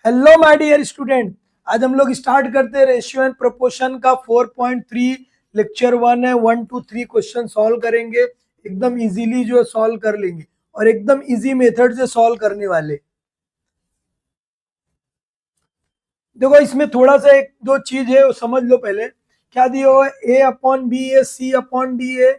Hello my dear student. आज हम लोग स्टार्ट करते हैं रेशियो एंड प्रोपोर्शन का 4.3 लेक्चर 1 है। 1 to 3 क्वेश्चन सॉल्व करेंगे, एकदम इजीली जो सॉल्व कर लेंगे और एकदम इजी मेथड से सॉल्व करने वाले। देखो इसमें थोड़ा सा एक दो चीज है वो समझ लो पहले। क्या दिया हुआ है? A upon B A, C upon D A,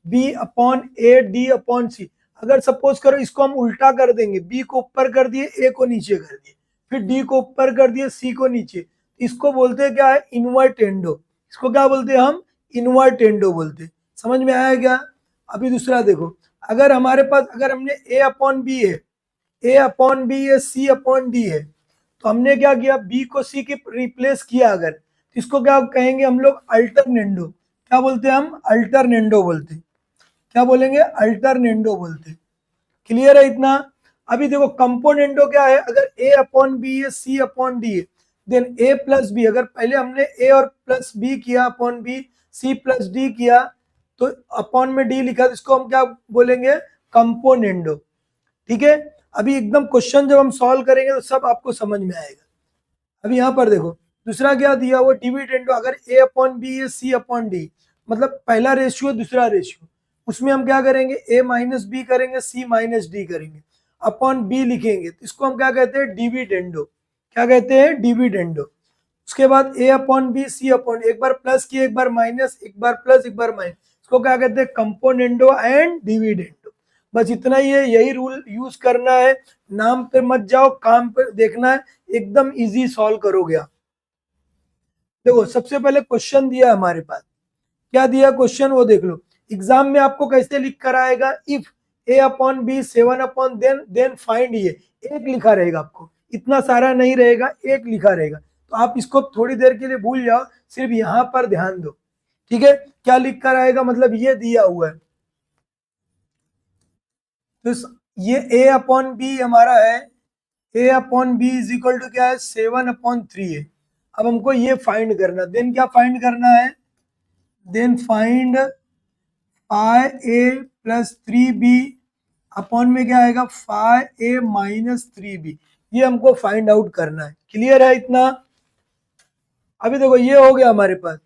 B upon A, D upon C. अगर सपोज करो इसको हम उल्टा कर देंगे, बी को ऊपर कर दिए, ए को नीचे कर दिए, फिर डी को ऊपर कर दिए, सी को नीचे, इसको बोलते हैं क्या है? इनवर्टेंडो। इसको क्या बोलते हैं हम? इनवर्टेंडो बोलते हैं। समझ में आया क्या? अभी दूसरा देखो, अगर हमारे पास अगर हमने ए अपॉन बी है, ए अपॉन बी है, सी अपॉन डी है, तो हमने क्या किया? बी को सी के रिप्लेस किया अगर, तो इसको क्या कहेंगे हम लोग? अल्टरनेंडो। क्या बोलते हैं हम? अल्टरनेंडो बोलते हैं। क्या बोलेंगे? अल्टरनेंडो बोलते हैं। क्लियर है इतना? अभी देखो कंपोनेंडो क्या है? अगर ए अपॉन बी है, सी अपॉन डी है, देन ए प्लस बी। अगर पहले हमने ए और प्लस बी किया अपॉन बी, सी प्लस डी किया, तो अपॉन में डी लिखा, तो इसको हम क्या बोलेंगे? कंपोनेंडो। ठीक है। अभी एकदम क्वेश्चन जब हम सॉल्व करेंगे तो सब आपको समझ में आएगा। अभी यहाँ पर देखो, दूसरा क्या दिया हुआ? डिविडेंडो। अगर ए अपॉन बी है, सी अपॉन डी, मतलब पहला रेशियो दूसरा रेशियो, उसमें हम क्या करेंगे? ए माइनस बी करेंगे, सी माइनस डी करेंगे, अपॉन बी लिखेंगे, तो इसको हम क्या कहते हैं? डिविडेंडो। क्या कहते हैं? डिविडेंडो। उसके बाद ए अपॉन बी, सी अपॉन, एक बार प्लस किए, एक बार माइनस, एक बार प्लस, एक बार माइनस, इसको क्या कहते हैं? Componendo and dividendo. बस इतना ही है, यही रूल यूज करना है। नाम पे मत जाओ, काम पे देखना है, एकदम इजी सॉल्व करोगे आप। देखो सबसे पहले क्वेश्चन दिया हमारे पास, क्या दिया क्वेश्चन वो देख लो। एग्जाम में आपको कैसे लिख कर आएगा? If a upon b 7 upon then find ये, एक लिखा रहेगा आपको, इतना सारा नहीं रहेगा, एक लिखा रहेगा। तो आप इसको थोड़ी देर के लिए भूल जाओ, सिर्फ यहाँ पर ध्यान दो। ठीक है, क्या लिख कर आएगा? मतलब ये दिया हुआ है, तो ये ए अपॉन बी हमारा है, A upon B is equal to क्या है? 7/3 है। अब हमको ये फाइंड करना, देन क्या फाइंड करना है? देन फाइंड फाइव ए प्लस 3b अपॉन में क्या आएगा? 5a-3b। ये हमको फाइंड आउट करना है। क्लियर है इतना? अभी देखो ये हो गया हमारे पास,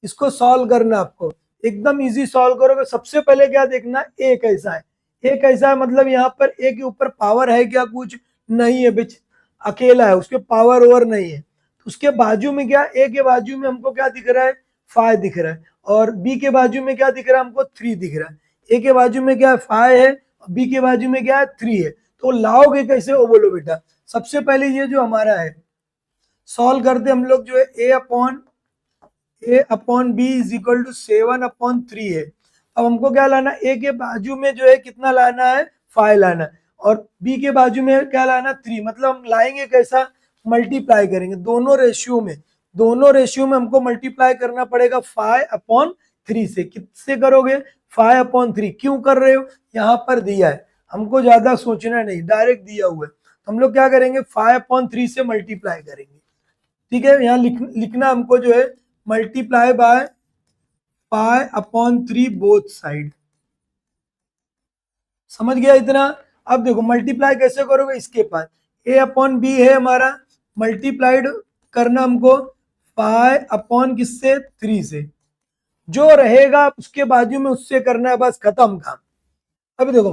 इसको सॉल्व करना आपको, एकदम इजी सॉल्व करोगे। सबसे पहले क्या देखना? ए कैसा है? ए कैसा है मतलब यहाँ पर ए के ऊपर पावर है क्या? कुछ नहीं है, बिच अकेला है, उसके पावर ओवर नहीं है। उसके बाजू में क्या? ए के बाजू में हमको क्या दिख रहा है? 5 दिख रहा है, और बी के बाजू में क्या दिख रहा है हमको? 3 दिख रहा है। ए के बाजू में क्या है? 5 है, बी के बाजू में क्या है? 3 है। तो लाओगे कैसे वो बोलो बेटा? सबसे पहले ये जो हमारा है, सॉल्व करते हम लोग, जो है A upon B is equal to 7/3 है। अब हमको क्या लाना? ए के बाजू में जो है कितना लाना है? 5 लाना है, और बी के बाजू में क्या लाना? 3। मतलब हम लाएंगे कैसा? मल्टीप्लाई करेंगे दोनों रेशियो में, दोनों रेशियो में हमको मल्टीप्लाई करना पड़ेगा 5/3 से। किससे करोगे? 5/3। क्यों कर रहे हो? यहाँ पर दिया है, हमको ज्यादा सोचना नहीं, डायरेक्ट दिया हुआ है, तो हम लोग क्या करेंगे? 5/3 से मल्टीप्लाई करेंगे। ठीक है, यहाँ लिखना हमको जो है, मल्टीप्लाई बाय 5/3 बोथ साइड। समझ गया इतना? अब देखो मल्टीप्लाई कैसे करोगे? इसके पास ए अपॉन बी है हमारा, मल्टीप्लाइड करना हमको 5/, किससे? 3 से। जो रहेगा उसके बाजू में उससे करना है, बस खत्म काम। अभी देखो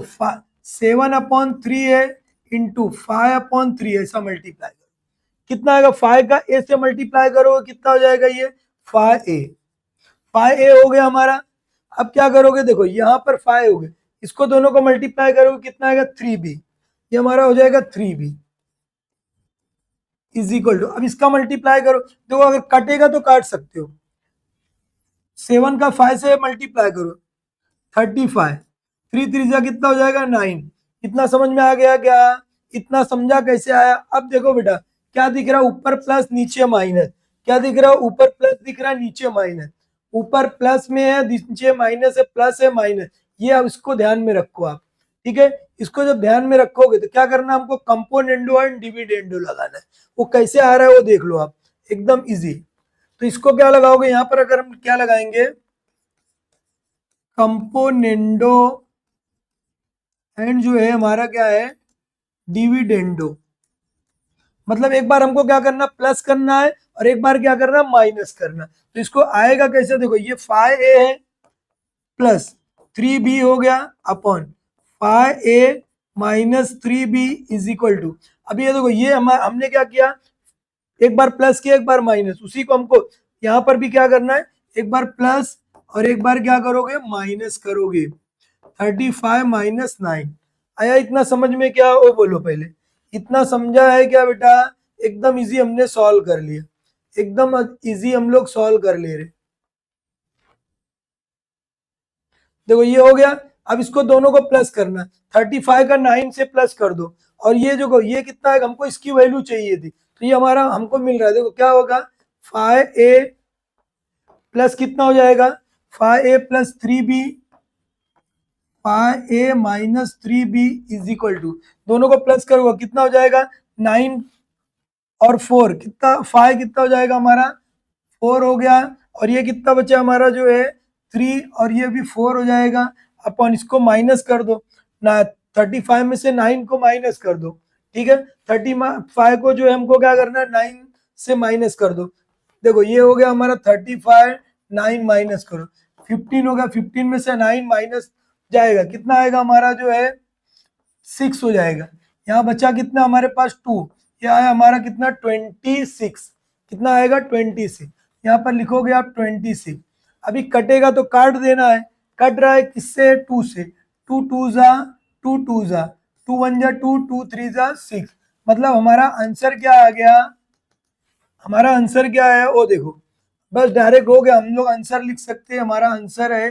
7/3 है इंटू 5/3, ऐसा मल्टीप्लाई करो, कितना आएगा? 5 का ए से मल्टीप्लाई करोगे, कितना हो जाएगा ये? 5a। 5a हो गया हमारा। अब क्या करोगे? देखो यहाँ पर 5 हो गए, इसको दोनों को मल्टीप्लाई करोगे, कितना आएगा? 3b। ये हमारा हो जाएगा 3b इज इक्वल टू, अब इसका मल्टीप्लाई करो, देखो अगर कटेगा तो काट सकते हो, 7 का 5 से मल्टीप्लाई करो, 35, 3 3 जा कितना हो जाएगा? 9। इतना समझ में आ गया क्या? इतना समझा कैसे आया? अब देखो बेटा, क्या दिख रहा है? ऊपर प्लस नीचे माइनस। क्या दिख रहा है? ऊपर प्लस दिख रहा है, नीचे माइनस। ऊपर प्लस में है, नीचे माइनस है, प्लस है, माइनस। ये अब इसको ध्यान में रखो आप। ठीक है, इसको जब ध्यान में रखोगे तो क्या करना? हमको कंपोनेंडो एंड डिविडेंडो लगाना है। वो कैसे आ रहा है वो देख लो आप, एकदम इजी। तो इसको क्या लगाओगे? यहाँ पर अगर हम क्या लगाएंगे? कंपोनेंडो एंड जो है हमारा क्या है? डिविडेंडो। मतलब एक बार हमको क्या करना, प्लस करना है और एक बार क्या करना, माइनस करना। तो इसको आएगा कैसे, देखो ये फाइव ए है प्लस 3b हो गया upon five a minus 3b is equal to, अब ये देखो ये हमने क्या किया, एक बार प्लस किया एक बार माइनस, उसी को हमको यहाँ पर भी क्या करना है, एक बार प्लस और एक बार क्या करोगे, माइनस करोगे। 35 - 9 आया, इतना समझ में क्या, वो बोलो पहले, इतना समझा है क्या बेटा? एकदम इजी हमने सॉल्व कर लिया, एकदम इजी हम लोग सॉल्व कर ले रहे। देखो ये हो गया, अब इसको दोनों को प्लस करना, 35 का 9 से प्लस कर दो, और ये जो ये कितना है, हमको इसकी वैल्यू चाहिए थी, तो ये हमारा हमको मिल रहा है। देखो क्या होगा, 5a प्लस कितना हो जाएगा, 5a plus 3b, 5a minus 3b is equal to, दोनों को प्लस करोगे कितना हो जाएगा, 9 और 4 कितना, 5 कितना हो जाएगा हमारा, 4 हो गया, और ये कितना बचा हमारा जो है 3, और ये भी 4 हो जाएगा। अपन इसको माइनस कर दो ना, 35 में से 9 को माइनस कर दो, ठीक है। 35 को जो है हमको क्या करना है, 9 से माइनस कर दो। देखो ये हो गया हमारा 35, 9 माइनस करो 15 हो गया, 15 में से 9 माइनस जाएगा, कितना आएगा हमारा जो है 6 हो जाएगा। यहाँ बचा कितना हमारे पास 2, ये आया हमारा कितना 26, कितना आएगा 26, यहाँ पर लिखोगे आप 26। अभी कटेगा तो काट देना है, कट रहा है किससे, 2 से, 2 2 जा 2 2 जा 2 1 जा 2 2 3 जा 6, मतलब हमारा आंसर क्या आ गया, हमारा आंसर क्या है वो देखो, बस डायरेक्ट हो गया, हम लोग आंसर लिख सकते हैं। हमारा आंसर है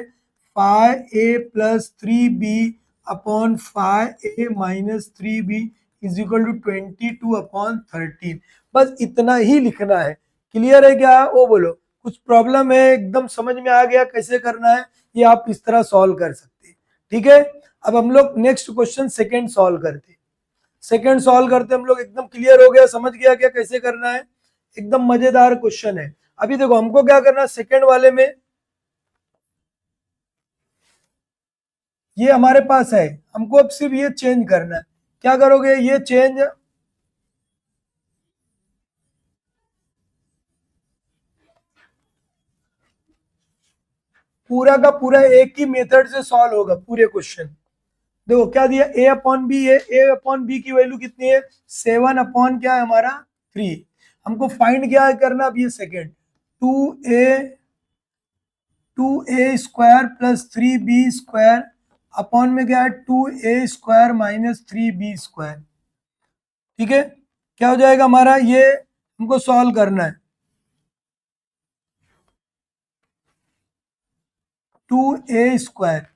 5a plus 3b upon 5a minus 3b is equal to 22 upon 13। बस इतना ही लिखना है। क्लियर है क्या, वो बोलो, कुछ प्रॉब्लम है, एकदम समझ में आ गया कैसे करना है, ये आप इस तरह सॉल्व कर सकते हैं। ठीक है, अब हम लोग नेक्स्ट क्वेश्चन सेकेंड सॉल्व करते हैं। सेकेंड सॉल्व करते हम लोग, एकदम क्लियर हो गया, समझ गया क्या कैसे करना है, एकदम मजेदार क्वेश्चन है। अभी देखो हमको क्या करना है, सेकेंड वाले में ये हमारे पास है, हमको अब सिर्फ ये चेंज करना है। क्या करोगे, ये चेंज पूरा का पूरा एक ही मेथड से सॉल्व होगा पूरे क्वेश्चन। देखो क्या दिया, a अपॉन बी है, a अपॉन बी की वैल्यू कितनी है, 7 अपॉन क्या है हमारा 3। हमको फाइंड क्या करना, अब ये second, 2a square plus 3b square upon में क्या है 2a square minus 3b square. ठीक है, क्या हो जाएगा हमारा, ये हमको सॉल्व करना है, 2a स्क्वायर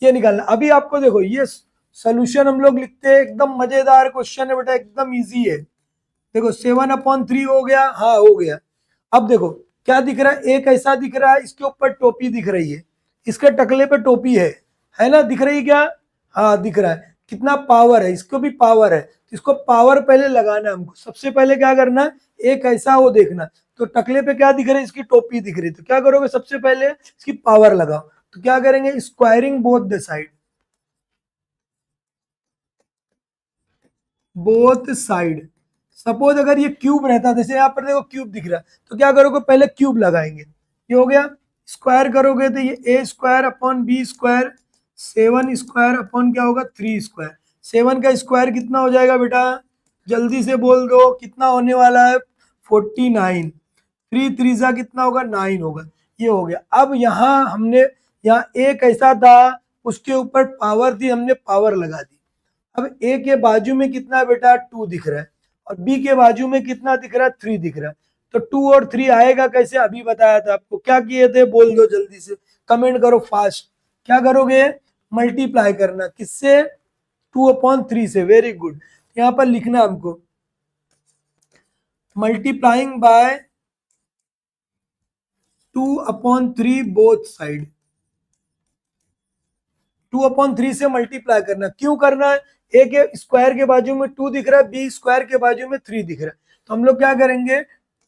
ये निकालना। अभी आपको देखो ये सोल्यूशन हम लोग लिखते हैं, एकदम मजेदार क्वेश्चन है बेटा, एकदम इजी है। देखो 7/3 हो गया, हाँ हो गया। अब देखो क्या दिख रहा है, एक ऐसा दिख रहा है, इसके ऊपर टोपी दिख रही है, इसके टकले पे टोपी है ना, दिख रही है क्या, हाँ दिख रहा है। कितना पावर है, इसको भी पावर है, तो इसको पावर पहले लगाना है हमको। सबसे पहले क्या करना है, एक ऐसा वो देखना, तो टकले पे क्या दिख रहा है, इसकी टोपी दिख रही है, तो क्या करोगे, सबसे पहले इसकी पावर लगाओ। तो क्या करेंगे, squaring both the side, both side. Suppose अगर ये क्यूब रहता, जैसे यहाँ पर देखो क्यूब दिख रहा है, तो क्या करोगे, पहले क्यूब लगाएंगे, ये हो गया। स्क्वायर करोगे तो ये a square upon B square, 7 square upon क्या होगा 3 स्क्वायर। 7 का स्क्वायर कितना हो जाएगा बेटा, जल्दी से बोल दो कितना होने वाला है, 49। 3 3 जा कितना होगा 9 होगा, ये हो गया। अब यहाँ हमने, यहाँ एक ऐसा था, उसके ऊपर पावर थी, हमने पावर लगा दी। अब ए के बाजू में कितना बेटा 2 दिख रहा है, और बी के बाजू में कितना दिख रहा है 3 दिख रहा है। तो 2 और 3 आएगा कैसे, अभी बताया था आपको, क्या किए थे बोल दो जल्दी से, कमेंट करो फास्ट। क्या करोगे, मल्टीप्लाई करना, किससे, 2/3 से, वेरी गुड। यहाँ पर लिखना हमको, मल्टीप्लाइंग बाय 2/3 बोथ साइड, 2/3 से मल्टीप्लाई करना। क्यों करना है, ए के स्क्वायर के बाजू में 2 दिख रहा है, बी स्क्वायर के बाजू में 3 दिख रहा है, तो हम लोग क्या करेंगे,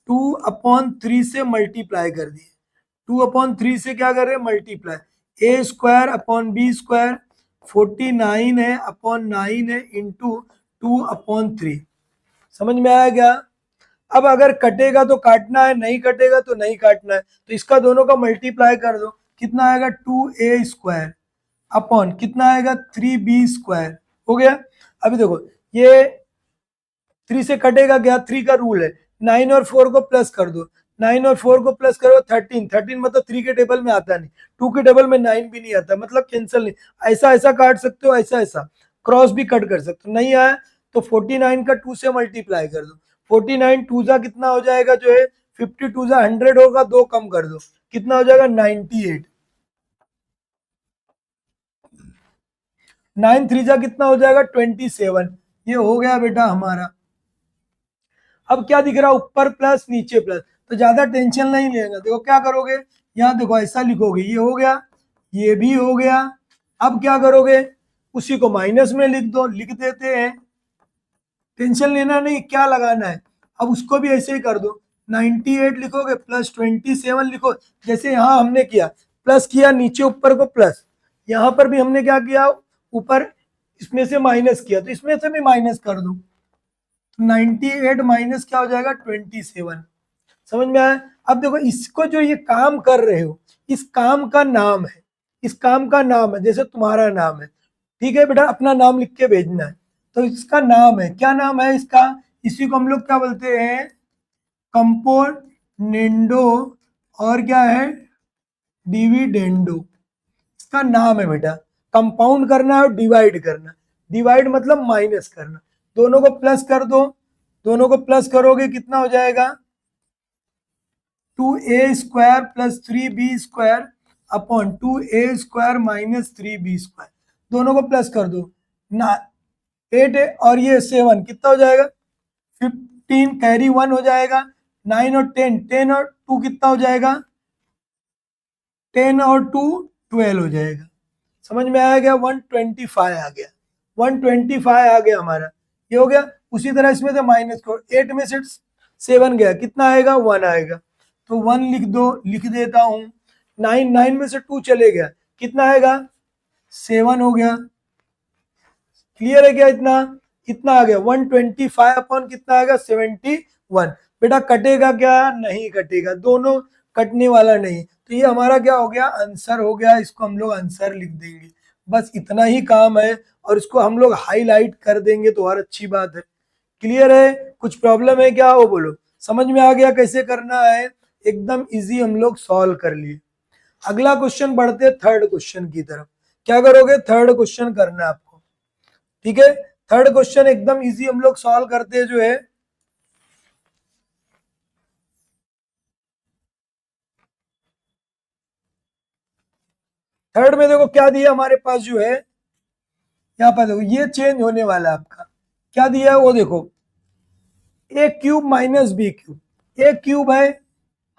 2/3 से मल्टीप्लाई कर दिए। 2/3 से क्या कर रहे हैं, मल्टीप्लाई, ए स्क्वायर अपॉन बी स्क्वायर 49 है अपॉन 9 है इंटू 2/3, समझ में आया क्या? अब अगर कटेगा तो काटना है, नहीं कटेगा तो नहीं काटना है। तो इसका दोनों का मल्टीप्लाई कर दो, कितना आएगा 2a² अपॉन कितना आएगा 3b²। हो गया। अभी देखो ये 3 से कटेगा क्या, 3 का रूल है, 9 और 4 को प्लस कर दो, 9 और 4 को प्लस करो 13, 13 मतलब 3 के टेबल में आता नहीं, 2 के टेबल में 9 भी नहीं आता, मतलब कैंसिल नहीं। ऐसा ऐसा काट सकते हो, ऐसा ऐसा क्रॉस भी कट कर सकते हो। नहीं आया तो 49 का 2 से मल्टीप्लाई कर दो, 49 टू जा कितना हो जाएगा जो है 52 जा 100 होगा, 2 कम कर दो, कितना हो जाएगा 98। 9 3 जा कितना हो जाएगा 27। ये हो गया बेटा हमारा। अब क्या दिख रहा है, ऊपर प्लस नीचे प्लस, तो ज्यादा टेंशन नहीं लेना। देखो क्या करोगे, यहाँ देखो ऐसा लिखोगे, ये हो गया, ये भी हो गया। अब क्या करोगे, उसी को माइनस में लिख दो, लिख देते हैं, टेंशन लेना नहीं क्या लगाना है। अब उसको भी ऐसे ही कर दो, 98 लिखोगे प्लस 27 लिखो, जैसे यहाँ हमने किया, प्लस किया नीचे ऊपर को प्लस, यहाँ पर भी हमने क्या किया, ऊपर इसमें से माइनस किया, तो इसमें से भी माइनस कर दो, 98 माइनस क्या हो जाएगा 27। समझ में आया? अब देखो इसको जो ये काम कर रहे हो, इस काम का नाम है, इस काम का नाम है, जैसे तुम्हारा नाम है, ठीक है बेटा, अपना नाम लिख के भेजना है। तो इसका नाम है, क्या नाम है इसका, इसी को हम लोग क्या बोलते हैं, कंपोनेंडो, और क्या है डिविडेंडो, इसका नाम है बेटा। कंपाउंड करना है और डिवाइड करना, डिवाइड मतलब माइनस करना, दोनों को प्लस कर दो, दोनों को प्लस करोगे कितना हो जाएगा 2a² plus 3b² upon 2a² minus 3b², दोनों को प्लस कर दो ना, 8 और ये 7 कितना हो जाएगा 15, कैरी 1 हो जाएगा, 9 और 10, 10 और 2 कितना हो जाएगा 10 और 2 12 हो जाएगा। समझ में आया गया, 125 आ गया, 125 आ गया हमारा, ये हो गया। उसी तरह इसमें से माइनस करो, 8 में से 7 गया, कितना आएगा 1 आएगा, तो 1 लिख दो, लिख देता हूं। 9, 9 में से 2 चले गया, कितना आएगा 7 हो गया। क्लियर है क्या, इतना इतना आ गया 125 अपॉन कितना आएगा 71। बेटा कटेगा क्या, नहीं कटेगा, दोनों कटने वाला नहीं, तो ये हमारा क्या हो गया आंसर हो गया, इसको हम लोग आंसर लिख देंगे। बस इतना ही काम है, और इसको हम लोग हाईलाइट कर देंगे तो और अच्छी बात है। क्लियर है, कुछ प्रॉब्लम है क्या, वो बोलो। समझ में आ गया कैसे करना है, एकदम इजी हम लोग सॉल्व कर लिए। अगला क्वेश्चन बढ़ते थर्ड क्वेश्चन की तरफ। क्या करोगे, थर्ड क्वेश्चन करना है आपको, ठीक है। थर्ड क्वेश्चन एकदम इजी हम लोग सॉल्व करते हैं जो है, थर्ड में देखो क्या दिया हमारे पास जो है, यहाँ पर देखो ये चेंज होने वाला है आपका, क्या दिया है वो देखो, a³ माइनस b³, a³ है,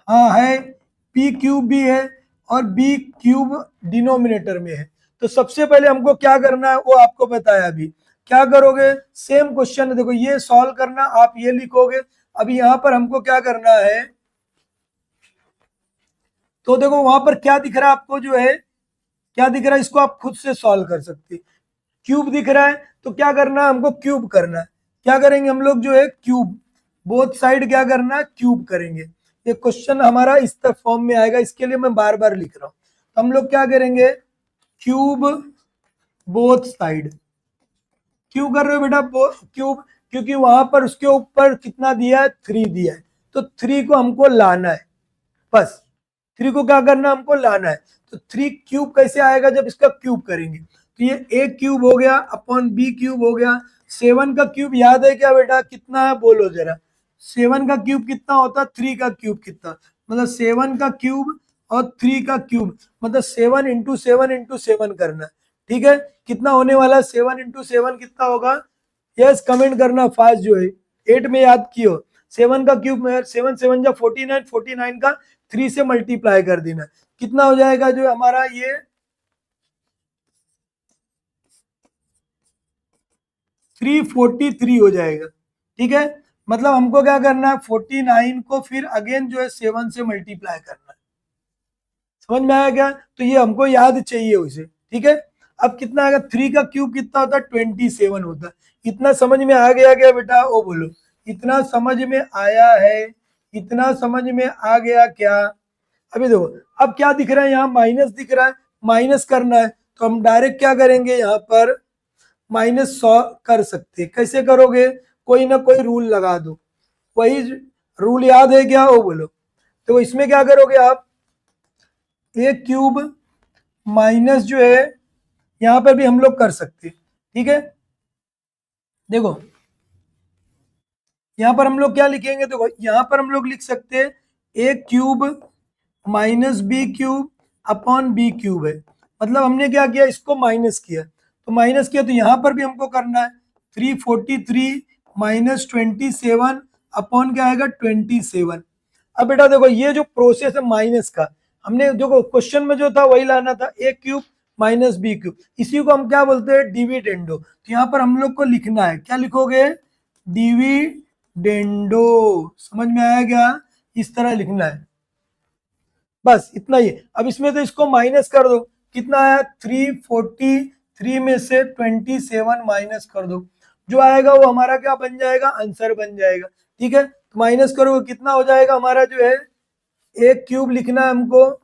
हाँ है, p³ भी है, और b³ डिनोमिनेटर में है। तो सबसे पहले हमको क्या करना है वो आपको बताया, अभी क्या करोगे, सेम क्वेश्चन देखो, ये सॉल्व करना, आप ये लिखोगे। अभी यहाँ पर हमको क्या करना है, तो देखो वहां पर क्या दिख रहा है आपको जो है, क्या दिख रहा है, इसको आप खुद से सॉल्व कर सकते, क्यूब दिख रहा है, तो क्या करना है हमको क्यूब करना है। क्या करेंगे हम लोग जो है क्यूब, बोथ साइड क्या करना है क्यूब करेंगे। ये क्वेश्चन हमारा इस तरह फॉर्म में आएगा, इसके लिए मैं बार बार लिख रहा हूं। तो हम लोग क्या करेंगे, क्यूब बोथ साइड, क्यों कर रहे हो बेटा क्यूब, क्योंकि वहां पर उसके ऊपर कितना दिया है 3 दिया है, तो 3 को हमको लाना है, बस 3 को क्या करना है हमको लाना है। तो 3 क्यूब कैसे आएगा, जब इसका क्यूब करेंगे, तो ये a³ हो गया अपॉन b³ हो गया। 7 का क्यूब याद है क्या बेटा, कितना है बोलो जरा, 7 का क्यूब कितना होता है, 3 का क्यूब कितना, मतलब 7 का क्यूब और 3 का क्यूब, मतलब 7 इंटू 7 इंटू 7 करना, ठीक है। कितना होने वाला है 7 इंटू 7 कितना होगा, यस कमेंट करना फास्ट जो है, 8 में याद कियो, 7 का क्यूब में 7 7 जा 49, 49 का 3 से मल्टीप्लाई कर देना, कितना हो जाएगा जो हमारा ये 343 हो जाएगा, ठीक है। मतलब हमको क्या करना है 49 को फिर अगेन जो है 7 से मल्टीप्लाई करना है। समझ में आया क्या, तो ये हमको याद चाहिए उसे, ठीक है। अब कितना आएगा, 3 का क्यूब कितना होता है 27 होता है, इतना समझ में आ गया क्या बेटा, वो बोलो, इतना समझ में आया है? इतना समझ में आ गया क्या? अभी देखो, अब क्या दिख रहा है यहाँ? माइनस दिख रहा है, माइनस करना है तो हम डायरेक्ट क्या करेंगे, यहाँ पर -100 कर सकते हैं। कैसे करोगे? कोई ना कोई रूल लगा दो। वही रूल याद है क्या? वो बोलो। तो इसमें क्या करोगे आप, ए क्यूब माइनस जो है यहाँ पर भी हम लोग कर सकते हैं, ठीक है। देखो यहाँ पर हम लोग क्या लिखेंगे, देखो यहाँ पर हम लोग लिख सकते हैं A cube minus B cube upon B cube है। मतलब हमने क्या किया, इसको माइनस किया, तो माइनस किया तो यहाँ पर भी हमको करना है 343 माइनस 27 अपॉन क्या आएगा 27। अब बेटा देखो ये जो प्रोसेस है माइनस का, हमने जो क्वेश्चन में जो था वही लाना था, ए क्यूब माइनस बी क्यूब, इसी को हम क्या बोलते हैं, डिविडेंडो। तो यहाँ पर हम लोग को लिखना है, क्या लिखोगे, डिविडेंडो। समझ में आया क्या? इस तरह लिखना है, बस इतना ही है। अब इसमें तो इसको माइनस कर दो, कितना आया 343 में से 27 माइनस कर दो, जो आएगा वो हमारा क्या बन जाएगा, आंसर बन जाएगा। ठीक है, तो माइनस करोगे कितना हो जाएगा हमारा जो है, ए क्यूब लिखना है हमको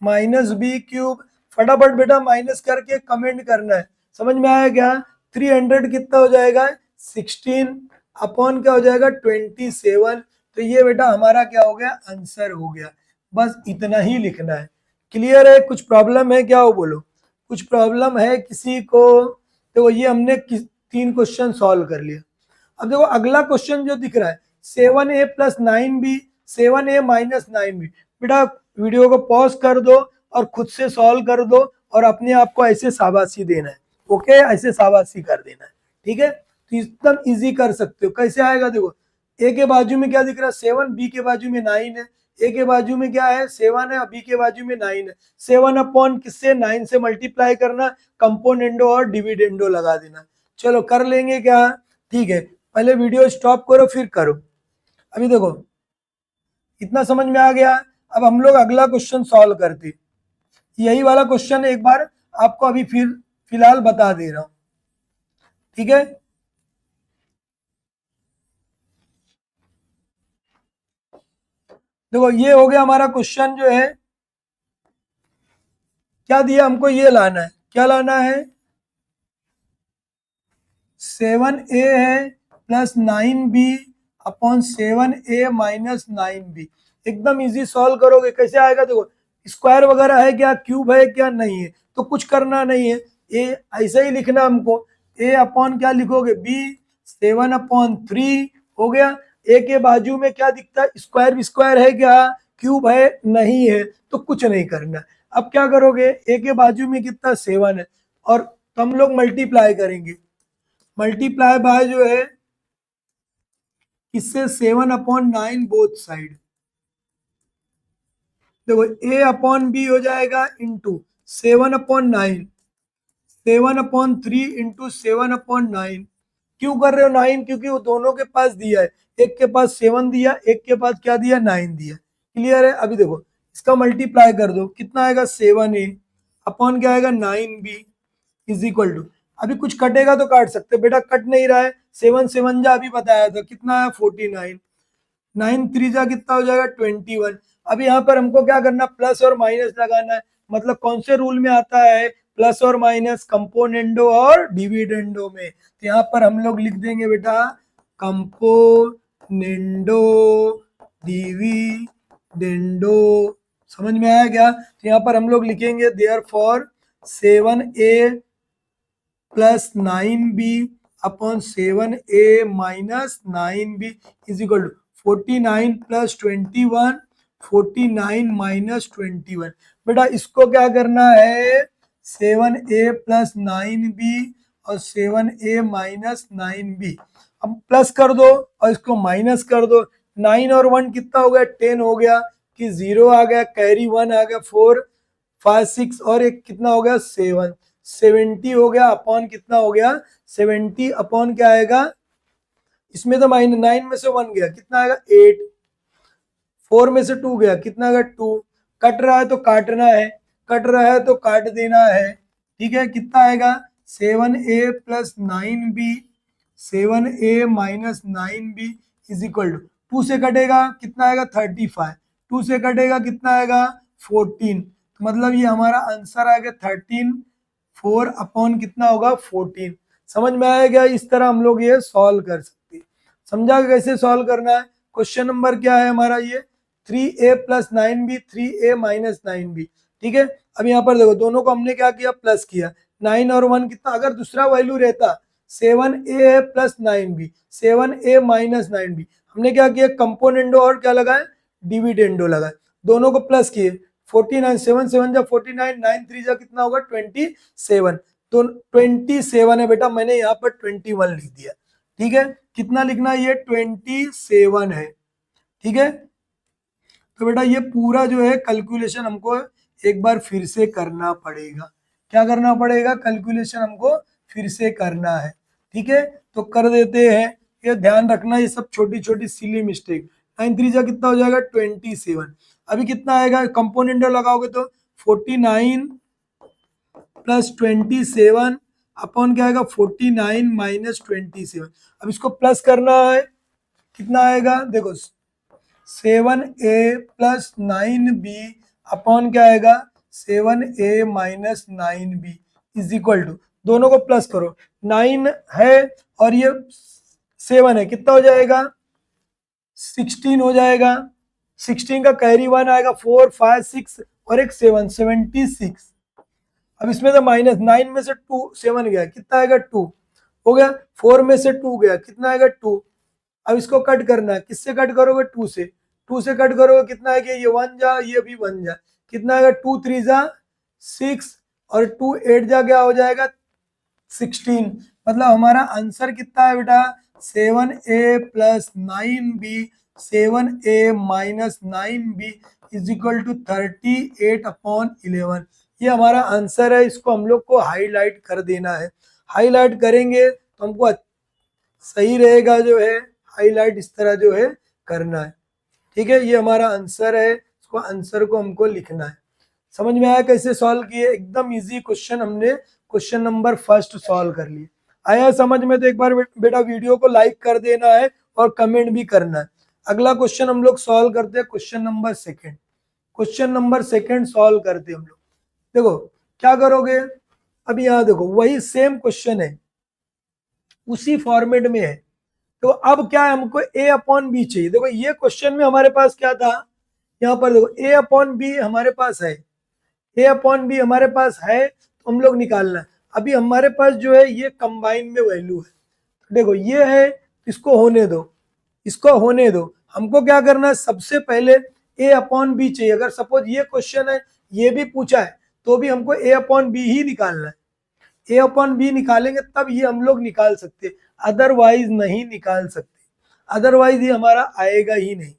माइनस बी क्यूब। फटाफट बेटा माइनस करके कमेंट करना है। समझ में आया क्या? 300 कितना हो जाएगा, 16 अपॉन क्या हो जाएगा 27। तो ये बेटा हमारा क्या हो गया, आंसर हो गया। बस इतना ही लिखना है। क्लियर है? कुछ प्रॉब्लम है क्या, वो बोलो। कुछ प्रॉब्लम है किसी को? तो ये हमने 3 क्वेश्चन सॉल्व कर लिया। अब देखो अगला क्वेश्चन जो दिख रहा है, 7a plus 9b 7a minus 9b। बेटा वीडियो को पॉज कर दो और खुद से सॉल्व कर दो और अपने आप को ऐसे शाबाशी देना है। ओके, ऐसे शाबाशी कर देना है, ठीक है। तो एकदम इजी कर सकते हो। कैसे आएगा, देखो ए के बाजू में क्या दिख रहा है 7, बी के बाजू में 9 है, ए के बाजू में क्या है 7 है और बी के बाजू में 9 है। 7 अपॉन किससे, 9 से मल्टीप्लाई करना, कंपोनेंडो और डिविडेंडो लगा देना। चलो कर लेंगे क्या? ठीक है, पहले वीडियो स्टॉप करो फिर करो। अभी देखो इतना समझ में आ गया। अब हम लोग अगला क्वेश्चन सॉल्व करते, यही वाला क्वेश्चन एक बार आपको अभी फिर फिलहाल बता दे रहा हूं, ठीक है। देखो ये हो गया हमारा क्वेश्चन जो है, क्या दिया हमको, ये लाना है, क्या लाना है, 7a है plus 9b upon 7a minus 9b। एकदम इजी सॉल्व करोगे। कैसे आएगा, देखो स्क्वायर वगैरह है क्या, क्यूब है क्या, नहीं है, तो कुछ करना नहीं है, ए ऐसे ही लिखना हमको। ए अपॉन क्या लिखोगे, बी 7/3 हो गया। ए के बाजू में क्या दिखता है, स्क्वायर स्क्वायर है क्या, क्यूब है, नहीं है, तो कुछ नहीं करना। अब क्या करोगे, ए के बाजू में कितना 7 है और तो हम लोग मल्टीप्लाई करेंगे, मल्टीप्लाई बाय जो है इससे 7/9 बोथ साइड। देखो ए अपॉन बी हो जाएगा इंटू 7/9, 7/3 इंटू 7/9। क्यों कर रहे हो 9, क्योंकि वो दोनों के पास दिया है, एक के पास 7 दिया, एक के पास क्या दिया 9 दिया। क्लियर है? अभी देखो इसका मल्टीप्लाई कर दो, कितना आएगा 7a अपॉन क्या आएगा 9b इज इक्वल टू, अभी कुछ कटेगा तो काट सकते, बेटा कट नहीं रहा है, 7 7 जा अभी बताया था, कितना आया 49, 9 3 जा कितना हो जाएगा 21। अब यहाँ पर हमको क्या करना, प्लस और माइनस लगाना है। मतलब कौन से रूल में आता है, प्लस और माइनस कंपोनेंडो और डिविडेंडो में। तो यहाँ पर हम लोग लिख देंगे बेटा कंपोनेंडो डिविडेंडो। समझ में आया क्या? तो यहाँ पर हम लोग लिखेंगे therefore 7a plus 9b upon 7a minus 9b is equal to 49 plus 21, 49 minus 21। बेटा इसको क्या करना है, 7a प्लस 9b और 7a माइनस 9b। अब प्लस कर दो और इसको माइनस कर दो, 9 और 1 कितना हो गया 10 हो गया, कि 0 आ गया, कैरी 1 आ गया, 4 5 6 और एक कितना हो गया 7, 70 हो गया अपॉन कितना हो गया 70 अपॉन क्या आएगा, इसमें तो -9 में से 1 गया, कितना आएगा 8, 4 में से 2 गया, कितना आएगा 2, कट रहा है तो काटना है, कट रहा है तो काट देना है। ठीक है, कितना आएगा 7a plus 9b 7a minus 9b is equal to 2 से कटेगा कितना आएगा 35, 2 से कटेगा कितना आएगा 14, तो मतलब ये हमारा आंसर आएगा 13, 4 अपॉन कितना होगा 14। समझ में आएगा? इस तरह हम लोग ये सॉल्व कर सकते हैं। समझा कैसे सॉल्व करना है? क्वेश्चन नंबर क्या है हमारा ये 3a plus 9b 3a minus 9b। ठीक है, अब यहाँ पर देखो दोनों को हमने क्या किया प्लस किया, 9 और 1 कितना, अगर दूसरा वैल्यू रहता 7a plus 9b 7a minus 9b, हमने क्या किया कंपोनेंडो और क्या लगाए डिविडेंडो लगाए, दोनों को प्लस किए 49 7 7 जा 49 9 3 जा कितना होगा 27, तो 27 है बेटा, मैंने यहाँ पर 21 लिख दिया। ठीक है, कितना लिखना है ये 27 है। ठीक है, तो बेटा ये पूरा जो है कैलकुलेशन हमको एक बार फिर से करना पड़ेगा। क्या करना पड़ेगा? कैलकुलेशन हमको फिर से करना है। ठीक है, तो कर देते हैं। ये ध्यान रखना ये सब छोटी छोटी सिली मिस्टेक। 9 3 जा कितना हो जाएगा 27, अभी कितना आएगा कंपोनेंट लगाओगे तो 49 प्लस 27 अपॉन क्या आएगा 49 माइनस 27। अब इसको प्लस करना है, कितना आएगा देखो 7a प्लस 9b अपॉन क्या आएगा 7a minus 9b is equal to, दोनों को प्लस करो, 9 है और ये 7 है, कितना हो जाएगा 16 हो जाएगा। 16 का कैरी 1 आएगा 4 5 6 और एक 7 76। अब इसमें तो माइनस 9 में से 2 7 गया, कितना आएगा 2 हो गया, 4 में से 2 गया, कितना आएगा 2। अब इसको कट करना है, किससे कट करोगे 2 से, 2 से कट करोगे कितना आएगा ये 1 जा ये भी 1 जा, कितना आएगा 2 3 जा 6 और 2 8 जा क्या हो जाएगा 16। मतलब हमारा आंसर कितना है बेटा 7a plus 9b 7a minus 9b is equal to 38 upon 11। ये हमारा आंसर है, इसको हम लोग को हाईलाइट कर देना है। हाईलाइट करेंगे तो हमको सही रहेगा जो है, हाईलाइट इस तरह जो है करना है। ठीक है, ये हमारा आंसर है, इसको आंसर को हमको लिखना है। समझ में आया कैसे सॉल्व किए? एकदम इजी क्वेश्चन हमने क्वेश्चन नंबर फर्स्ट सॉल्व कर लिए। आया समझ में? तो एक बार बेटा वीडियो को लाइक कर देना है और कमेंट भी करना है। अगला क्वेश्चन हम लोग सॉल्व करते हैं question number second. Question number second solve करते हैं हम लोग। देखो क्या करोगे, अब यहाँ देखो वही सेम क्वेश्चन है, उसी फॉर्मेट में है। तो अब क्या है हमको a अपॉन बी चाहिए। देखो ये क्वेश्चन में हमारे पास क्या था, यहाँ पर देखो a अपॉन बी हमारे पास है, a अपॉन बी हमारे पास है, तो हम लोग निकालना है। अभी हमारे पास जो है ये कंबाइन में वैल्यू है, देखो ये है, इसको होने दो, इसको होने दो। हमको क्या करना है, सबसे पहले a अपॉन बी चाहिए। अगर सपोज ये क्वेश्चन है ये भी पूछा है तो भी हमको a अपॉन बी ही निकालना है। ए अपॉन बी निकालेंगे तब ये हम लोग निकाल सकते, अदरवाइज नहीं निकाल सकते, अदरवाइज ये हमारा आएगा ही नहीं।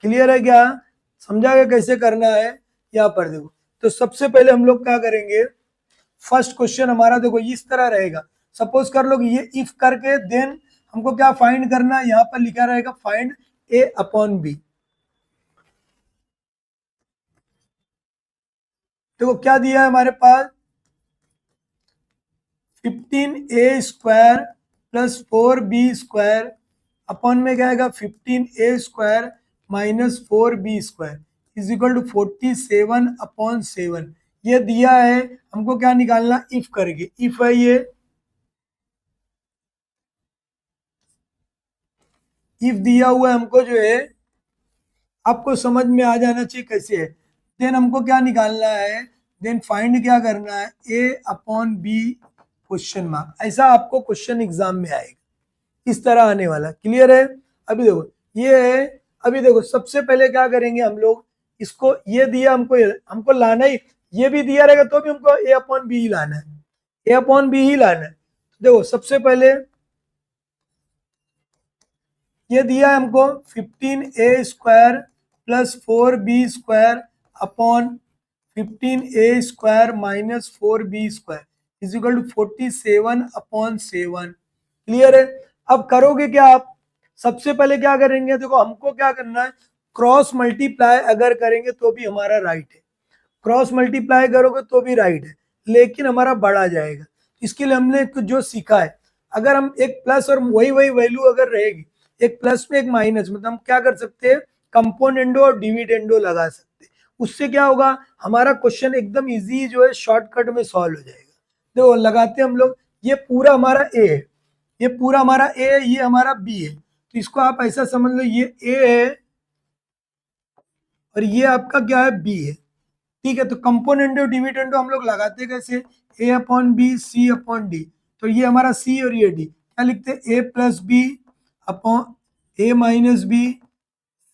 क्लियर है क्या? समझा गया कैसे करना है? यहाँ पर देखो, तो सबसे पहले हम लोग क्या करेंगे, फर्स्ट क्वेश्चन हमारा देखो इस तरह रहेगा। सपोज कर लो ये इफ करके देन हमको क्या फाइंड करना है, यहाँ पर लिखा रहेगा फाइंड ए अपॉन बी। देखो क्या दिया है हमारे पास 15a square plus 4b square upon में क्या आएगा 15a square minus 4b square is equal to 47 upon 7। ये दिया है, हमको क्या निकालना इफ करके, इफ है ये, इफ दिया हुआ है हमको जो है, आपको समझ में आ जाना चाहिए कैसे है। देन हमको क्या निकालना है, देन फाइंड क्या करना है a upon b question mark. ऐसा आपको क्वेश्चन एग्जाम में आएगा, इस तरह आने वाला। क्लियर है? अभी देखो ये है, अभी देखो सबसे पहले क्या करेंगे हम लोग, इसको ये दिया हमको लाना ही, ये भी दिया रहेगा तो भी हमको a अपॉन बी ही लाना है, a अपॉन बी ही लाना है। देखो सबसे पहले ये दिया है हमको 15a square plus 4b square upon 15a square minus 4b square is equal to 47 upon 7। Clear है? अब करोगे क्या आप, सबसे पहले क्या करेंगे, देखो हमको क्या करना है, क्रॉस मल्टीप्लाई अगर करेंगे तो भी हमारा राइट है, क्रॉस मल्टीप्लाई करोगे तो भी राइट है, लेकिन हमारा बढ़ा जाएगा। इसके लिए हमने जो सीखा है, अगर हम एक प्लस और वही वही वैल्यू अगर रहेगी, एक प्लस में एक माइनस, मतलब हम क्या कर सकते हैं, कंपोनेंडो और डिविडेंडो लगा सकते हैं। उससे क्या होगा, हमारा क्वेश्चन एकदम इजी जो है शॉर्टकट में सॉल्व हो जाएगा। देखो लगाते हैं हम लोग, ये पूरा हमारा ए है, ये पूरा हमारा ए है, ये हमारा बी है, तो इसको आप ऐसा समझ लो ये ए है और ये आपका क्या है, बी है। ठीक है, तो कंपोनेंडो डिविडेंडो हम लोग लगाते कैसे, A upon B C upon D, तो ये हमारा सी और ये डी, क्या लिखते हैं, A plus B upon A minus B,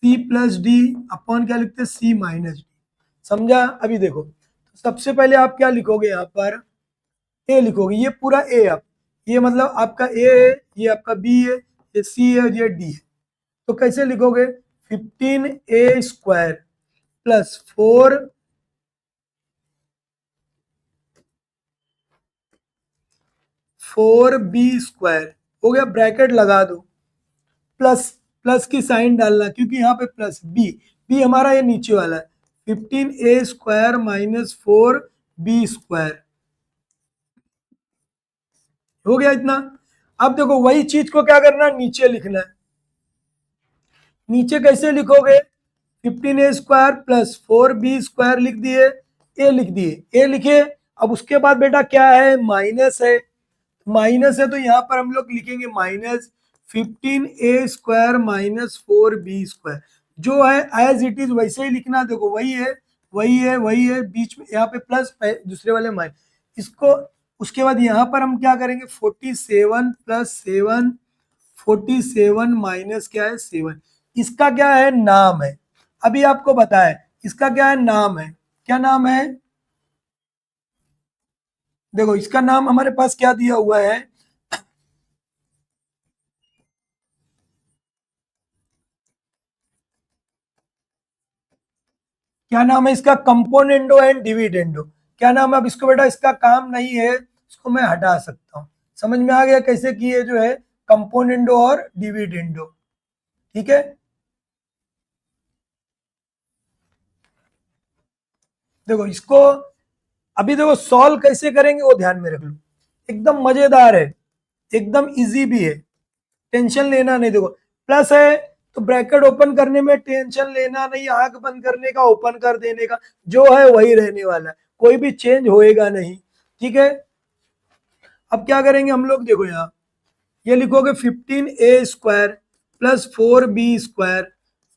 C plus D upon क्या लिखते हैं, सी माइनस डी। समझा। अभी देखो, सबसे पहले आप क्या लिखोगे, यहाँ पर ए लिखोगे, ये पूरा ए आप, ये मतलब आपका ए है, ये आपका बी है, ये सी है और ये डी है। तो कैसे लिखोगे, 15a² प्लस 4b² हो गया, ब्रैकेट लगा दो, प्लस प्लस की साइन डालना क्योंकि यहाँ पे प्लस बी, बी हमारा ये नीचे वाला है, 15a² माइनस 4b², हो गया इतना। अब देखो वही चीज को क्या करना, नीचे लिखना है। नीचे कैसे लिखोगे, 15a² प्लस 4b² लिख दिए, ए लिख दिए, ए लिखे। अब उसके बाद बेटा क्या है, माइनस है, माइनस है तो यहाँ पर हम लोग लिखेंगे माइनस 15a² माइनस 4b², जो है एज इट इज वैसे ही लिखना। देखो वही है, वही है, वही है, बीच में यहाँ पे प्लस, दूसरे वाले माइनस, इसको। उसके बाद यहाँ पर हम क्या करेंगे, 47 प्लस 7, 47 माइनस क्या है 7, इसका क्या है, नाम है। अभी आपको बताया इसका क्या है, नाम है, क्या नाम है, देखो इसका नाम हमारे पास क्या दिया हुआ है, क्या नाम है इसका, कंपोनेंडो एंड डिविडेंडो। क्या नाम है, अब इसको बेटा इसका काम नहीं है, इसको मैं हटा सकता हूँ। समझ में आ गया कैसे किए जो है, कंपोनेंडो और डिविडेंडो। ठीक है, देखो इसको अभी देखो सॉल्व कैसे करेंगे वो ध्यान में रख लो, एकदम मजेदार है, एकदम इजी भी है, टेंशन लेना नहीं। देखो प्लस है तो ब्रैकेट ओपन करने में टेंशन लेना नहीं, आंख बंद करने का, ओपन कर देने का, जो है वही रहने वाला है, कोई भी चेंज होएगा नहीं। ठीक है, अब क्या करेंगे हम लोग, देखो यहाँ ये लिखोगे 15a² plus 4b²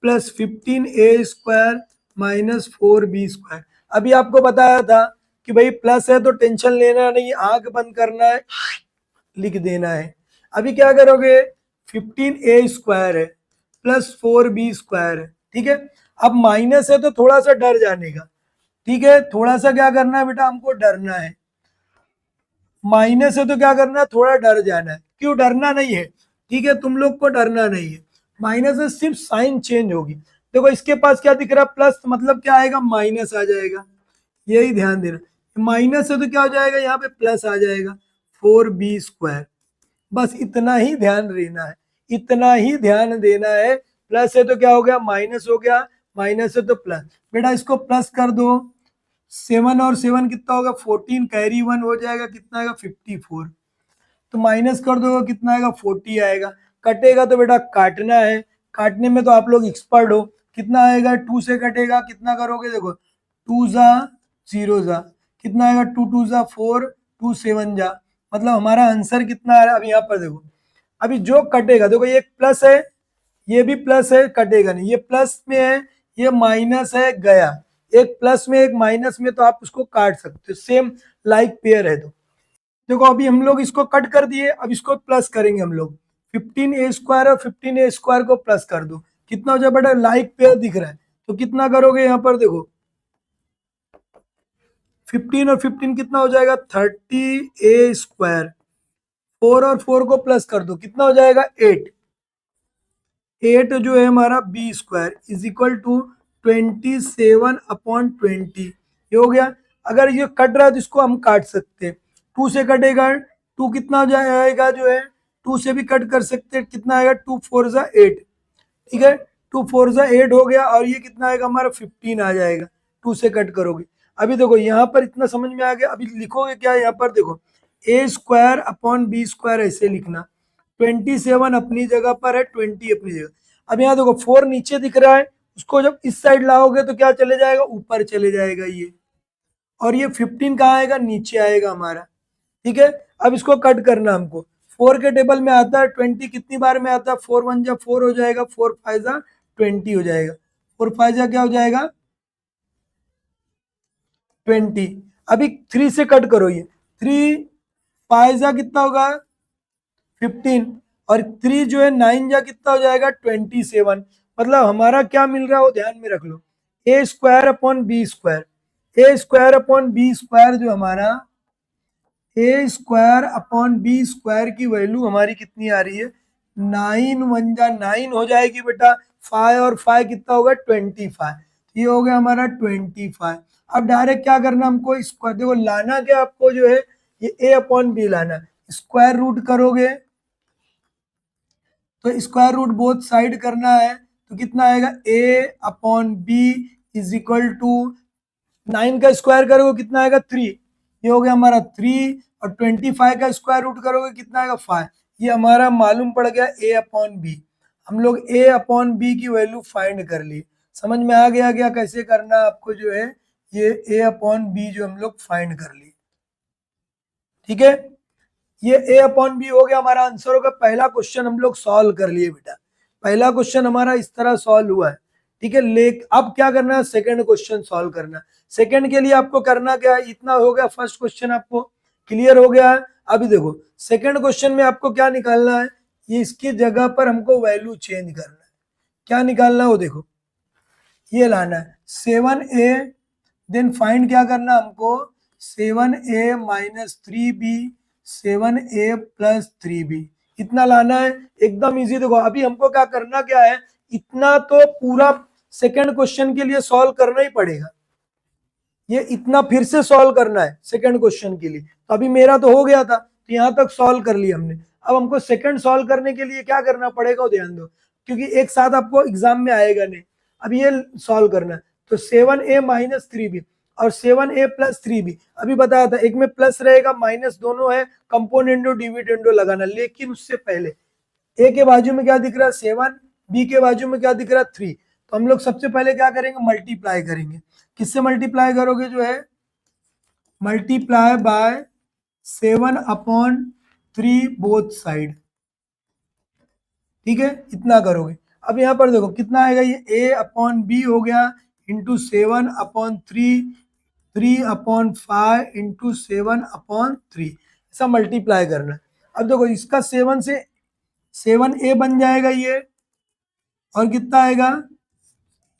plus 15a² minus 4b²। अभी आपको बताया था कि भाई प्लस है तो टेंशन लेना नहीं, आंख बंद करना है, लिख देना है। अभी क्या करोगे, 15a² है प्लस 4b² है, ठीक है। अब माइनस है तो थोड़ा सा डर जाने का, ठीक है, थोड़ा सा क्या करना है बेटा, हमको डरना है। माइनस है तो क्या करना है, थोड़ा डर जाना है। क्यों डरना नहीं है, ठीक है, तुम लोग को डरना नहीं है, माइनस से सिर्फ साइन चेंज होगी। देखो इसके पास क्या दिख रहा है, प्लस, मतलब क्या आएगा, माइनस आ जाएगा, यही ध्यान देना। माइनस है तो क्या हो जाएगा, यहाँ पे प्लस आ जाएगा, 4b²। बस इतना ही ध्यान देना है, इतना ही ध्यान देना है। प्लस है तो क्या हो गया, माइनस हो गया, माइनस है तो प्लस। बेटा इसको प्लस कर दो, 7 और 7 कितना होगा, 14, कैरी 1 हो जाएगा, कितना आएगा, 54। तो माइनस कर दो कितना आएगा, 40 आएगा। कटेगा तो बेटा काटना है, काटने में तो आप लोग एक्सपर्ट हो। कितना आएगा, 2 से कटेगा, कितना करोगे, देखो 2 जा 0 जा, कितना आएगा, 2 2 जा 4, 2 7 जा, मतलब हमारा आंसर कितना आ रहा है। अब यहाँ पर देखो, अभी जो कटेगा, देखो ये प्लस है, ये भी प्लस है, कटेगा नहीं, ये प्लस में है, ये माइनस है, गया। एक प्लस में एक माइनस में, तो आप उसको काट सकते हो, सेम लाइक पेयर है। तो देखो अभी हम लोग इसको कट कर दिए, अब इसको प्लस करेंगे हम लोग, 15a² और 15a² को प्लस कर दो, कितना हो जाए बेटा, लाइक पेयर दिख रहा है, तो कितना करोगे यहाँ पर, देखो 15 और 15 कितना हो जाएगा, 30a²। 4 और 4 को प्लस कर दो, कितना हो जाएगा, 8। 8 जो है हमारा b² इज इक्वल टू 27/20, ये हो गया। अगर ये कट रहा है तो इसको हम काट सकते हैं, 2 से कटेगा, 2 कितना हो जाएगा जो है, 2 से भी कट कर सकते हैं, कितना आएगा, 2 4 जा 8, ठीक है, 2 4 जा 8 हो गया, और ये कितना आएगा हमारा 15 आ जाएगा, 2 से कट करोगे। अभी देखो यहाँ पर इतना समझ में आ गया, अभी लिखोगे क्या यहाँ पर, देखो ए स्क्वायर अपॉन बी स्क्वायर ऐसे लिखना। 27 अपनी जगह पर है, 20 अपनी जगह। अब यहाँ देखो 4 नीचे दिख रहा है, उसको जब इस साइड लाओगे तो क्या चले जाएगा, ऊपर चले जाएगा ये। और ये 15 कहाँ आएगा, नीचे आएगा हमारा। ठीक है, अब इसको कट करना हमको। 4 के टेबल में आता है 20, कितनी बार में आता है, 4 1 जा 4 हो जाएगा, 4 5 जा 20 हो जाएगा, 4 5 जा क्या हो जाएगा 20। अभी 3 से कट करो, ये 3 5 जा कितना होगा 15, और 3 जो है 9 जा कितना हो जाएगा 27। मतलब हमारा क्या मिल रहा है वो ध्यान में रख लो, ए स्क्वायर अपॉन बी स्क्वायर। ए स्क्वायर अपॉन बी स्क्वायर जो हमारा ए स्क्वायर अपॉन बी स्क्वायर की वैल्यू हमारी कितनी आ रही है, 9 1 जा 9 हो जाएगी बेटा, 5 और 5 कितना होगा 25। ये हो गया हमारा 25। अब डायरेक्ट क्या करना हमको, स्क्वायर देखो लाना क्या आपको जो है, ये ए अपॉन बी लाना, स्क्वायर रूट करोगे तो स्क्वायर रूट बोथ साइड करना है, तो कितना आएगा A upon B is equal to 9 का स्क्वायर करोगे कितना आएगा 3, ये हो गया हमारा 3, और 25 का स्क्वायर रूट करोगे कितना आएगा 5। ये हमारा मालूम पड़ गया ए अपॉन बी। हम लोग ए अपॉन बी की वैल्यू फाइंड कर ली। समझ में आ गया क्या कैसे करना आपको जो है, ये ए अपॉन बी जो हम लोग फाइंड कर ली। ठीक है, ये ए अपॉन बी हो गया हमारा आंसर होगा। पहला क्वेश्चन हम लोग सॉल्व कर लिए बेटा, पहला क्वेश्चन हमारा इस तरह सॉल्व हुआ है। ठीक है, अब क्या करना है, सेकंड क्वेश्चन सॉल्व करना है। सेकंड के लिए आपको करना क्या है, इतना हो गया, फर्स्ट क्वेश्चन आपको क्लियर हो गया है। अभी देखो सेकंड क्वेश्चन में आपको क्या निकालना है, ये इसकी जगह पर हमको वैल्यू चेंज करना है। क्या निकालना है वो देखो, ये लाना है 7a, देन फाइंड क्या करना हमको, 7a minus 3b, 7a plus 3b, इतना लाना है। एकदम इजी। देखो अभी हमको क्या करना क्या है, इतना तो पूरा सेकंड क्वेश्चन के लिए सॉल्व करना ही पड़ेगा, ये इतना फिर से सॉल्व करना है सेकंड क्वेश्चन के लिए। तो अभी मेरा तो हो गया था, तो यहाँ तक सॉल्व कर लिया हमने। अब हमको सेकंड सॉल्व करने के लिए क्या करना पड़ेगा वो ध्यान दो, क्योंकि एक साथ आपको एग्जाम में आएगा नहीं। अब ये सॉल्व करना है, तो 7a माइनस 3b और 7a प्लस 3b, अभी बताया था एक में प्लस रहेगा माइनस दोनों है, कंपोनेंडो डिविडेंडो लगाना। लेकिन उससे पहले ए के बाजू में क्या दिख रहा है 7, बी के बाजू में क्या दिख रहा है 3, तो हम लोग सबसे पहले क्या करेंगे, मल्टीप्लाई करेंगे। किससे मल्टीप्लाई करोगे जो है, multiply by 7 upon 3 both side. ठीक है, इतना करोगे। अब यहाँ पर देखो कितना आएगा, ये ए अपॉन बी हो गया into 7 upon 3, 3 upon 5 into 7 upon 3, ऐसा मल्टीप्लाई करना है। अब देखो इसका 7 से 7a बन जाएगा ये, और कितना आएगा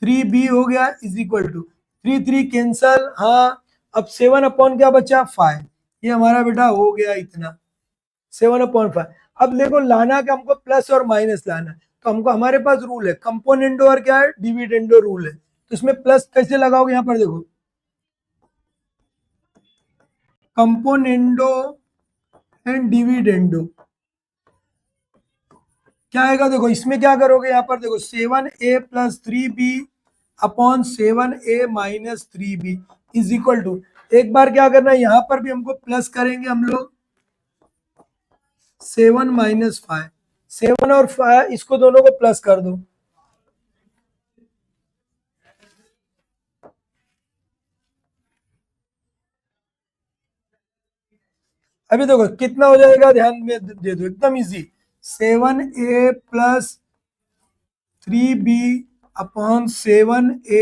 3b हो गया इज इक्वल टू 3 3 कैंसल। हाँ, अब 7 अपॉन क्या बचा 5, ये हमारा बेटा हो गया इतना 7 अपॉन 5। अब देखो लाना क्या हमको, प्लस और माइनस लाना है। तो हमको हमारे पास रूल है कंपोनेंडो और क्या है डिविडेंडो रूल है। तो इसमें प्लस कैसे लगाओगे, यहाँ पर देखो कंपोनेंडो एंड डिविडेंडो क्या आएगा, देखो इसमें क्या करोगे, यहाँ पर देखो 7a plus 3b upon 7a minus 3b is equal to, एक बार क्या करना है यहाँ पर भी हमको प्लस करेंगे हम लोग 7 माइनस 5, 7 और 5 इसको दोनों को प्लस कर दो। अभी देखो कितना हो जाएगा, ध्यान में दे दो, एकदम easy. 7a plus 3b upon 7a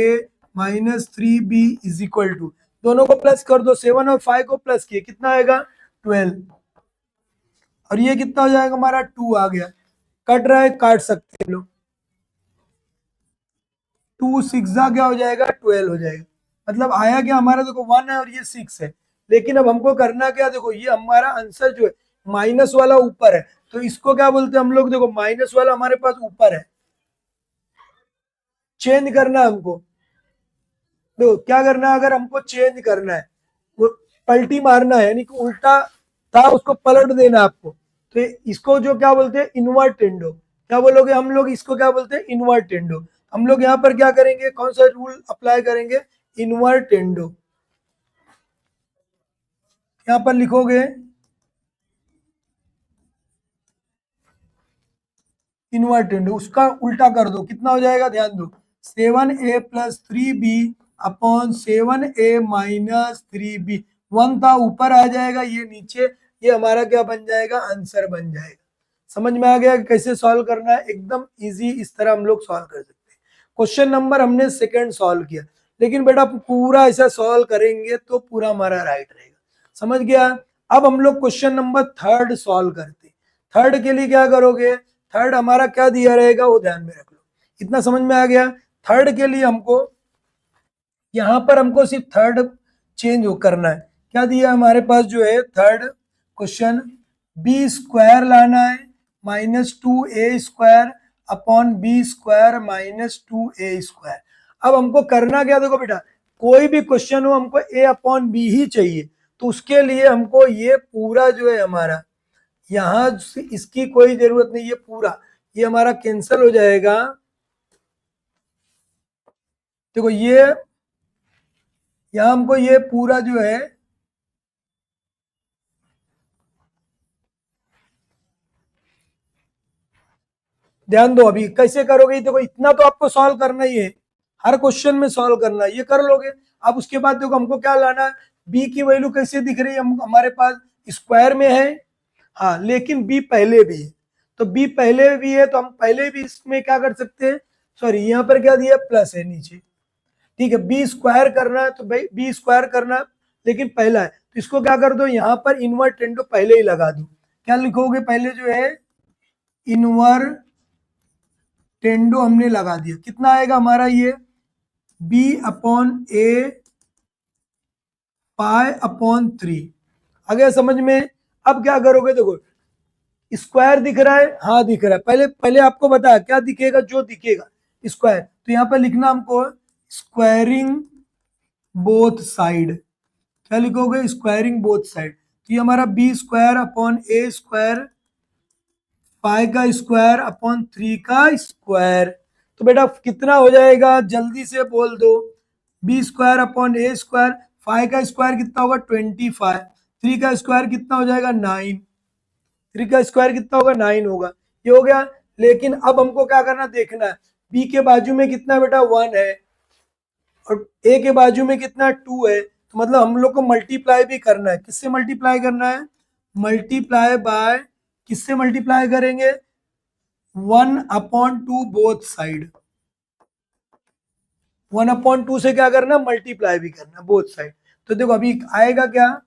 minus 3b is equal to, दोनों को प्लस कर दो, 7 और 5 को प्लस किए कितना आएगा 12, और ये कितना हो जाएगा हमारा 2 आ गया। कट रहा है, काट सकते हैं लोग, 2 6 क्या हो जाएगा 12 हो जाएगा। मतलब आया क्या हमारा, देखो 1 है और ये 6 है। लेकिन अब हमको करना क्या, देखो ये हमारा आंसर जो है माइनस वाला ऊपर है, तो इसको क्या बोलते हैं हम लोग, देखो माइनस वाला हमारे पास ऊपर है, चेंज करना है हमको। देखो क्या करना है, अगर हमको चेंज करना है, वो पलटी मारना है, यानी कि उल्टा था उसको पलट देना आपको, तो इसको जो क्या बोलते हैं इनवर्टेंडो, क्या बोलोगे हम लोग, इसको क्या बोलते हैं इनवर्टेंडो। हम लोग यहाँ पर क्या करेंगे, कौन सा रूल अप्लाई करेंगे, इनवर्टेंडो। यहाँ पर लिखोगे इन्वर्टेंडो, उसका उल्टा कर दो, कितना हो जाएगा ध्यान दो, 7a+3b अपॉन 7a-3b। 1 था ऊपर आ जाएगा, ये नीचे, ये हमारा क्या बन जाएगा, आंसर बन जाएगा। समझ में आ गया कैसे सॉल्व करना है, एकदम इजी, इस तरह हम लोग सॉल्व कर सकते हैं। क्वेश्चन नंबर हमने सेकंड सॉल्व किया, लेकिन बेटा पूरा ऐसा सॉल्व करेंगे तो पूरा हमारा राइट रहेगा, समझ गया। अब हम लोग क्वेश्चन नंबर थर्ड सॉल्व करते हैं। थर्ड के लिए क्या करोगे, थर्ड हमारा क्या दिया रहेगा वो ध्यान में रख लो, इतना समझ में आ गया। थर्ड के लिए हमको यहाँ पर हमको सिर्फ थर्ड चेंज करना है, क्या दिया हमारे पास जो है थर्ड क्वेश्चन, बी स्क्वायर लाना है -2a² अपॉन b² -2a²। अब हमको करना क्या, देखो बेटा कोई भी क्वेश्चन हो हमको a अपॉन बी ही चाहिए, तो उसके लिए हमको ये पूरा जो है हमारा यहाँ इसकी कोई जरूरत नहीं, ये पूरा ये हमारा कैंसिल हो जाएगा। देखो ये यहाँ हमको ये पूरा जो है ध्यान दो, अभी कैसे करोगे, देखो इतना तो आपको सॉल्व करना ही है, हर क्वेश्चन में सॉल्व करना है, ये कर लोगे। अब उसके बाद देखो हमको क्या लाना है, बी की वैल्यू कैसे दिख रही है, हमारे पास स्क्वायर में है, हाँ लेकिन बी पहले भी है, तो बी पहले भी है तो हम पहले भी इसमें क्या कर सकते हैं, सॉरी यहाँ पर क्या दिया प्लस है नीचे, ठीक है, बी स्क्वायर करना है तो भाई बी स्क्वायर करना है, लेकिन पहला है तो इसको क्या कर दो, यहाँ पर इन्वर्टेंडो पहले ही लगा दो, क्या लिखोगे पहले जो है इन्वर्टेंडो हमने लगा दिया, कितना आएगा हमारा ये b upon a pi upon 3, आ गया समझ में। अब क्या करोगे, देखो स्क्वायर दिख रहा है, हाँ दिख रहा है, पहले पहले आपको बताया क्या दिखेगा, जो दिखेगा स्क्वायर, तो यहाँ पर लिखना हमको स्क्वायरिंग बोथ साइड, क्या लिखोगे स्क्वायरिंग बोथ साइड, तो ये हमारा b² अपॉन a² पाई का स्क्वायर अपॉन 3 का स्क्वायर, तो बेटा कितना हो जाएगा जल्दी से बोल दो, b² अपॉन a², 5 का स्क्वायर कितना होगा 25, 3 का स्क्वायर कितना हो जाएगा 9, 3 का स्क्वायर कितना होगा 9 होगा, ये हो गया। लेकिन अब हमको क्या करना देखना है, b के बाजू में कितना बेटा 1 है और a के बाजू में कितना 2 है, तो मतलब हम लोग को मल्टीप्लाई भी करना है, किससे मल्टीप्लाई करना है, मल्टीप्लाई बाय, किससे मल्टीप्लाई करेंगे 1/2 बोथ साइड, 1/2 से क्या करना मल्टीप्लाई भी करना बोथ साइड, तो देखो अभी आएगा क्या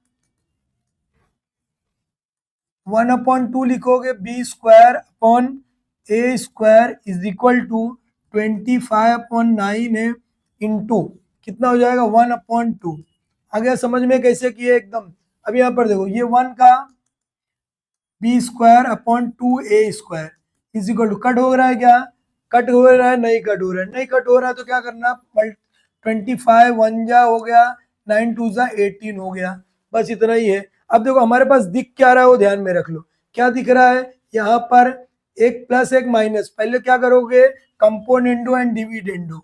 1/2 लिखोगे b² upon a² is equal to 25/9 है इंटू कितना हो जाएगा 1/2, आ गया समझ में कैसे किए एकदम। अब यहाँ पर देखो ये 1 का b² upon 2a² is equal to cut हो रहा है क्या, कट हो रहा है नहीं कट हो रहा है, नहीं कट हो रहा है तो क्या करना 25 1 जा हो गया 9 2 जा 18 हो गया, बस इतना ही है। अब देखो हमारे पास दिख क्या रहा है वो ध्यान में रख लो, क्या दिख रहा है यहाँ पर एक प्लस एक माइनस, पहले क्या करोगे componendo and dividendo,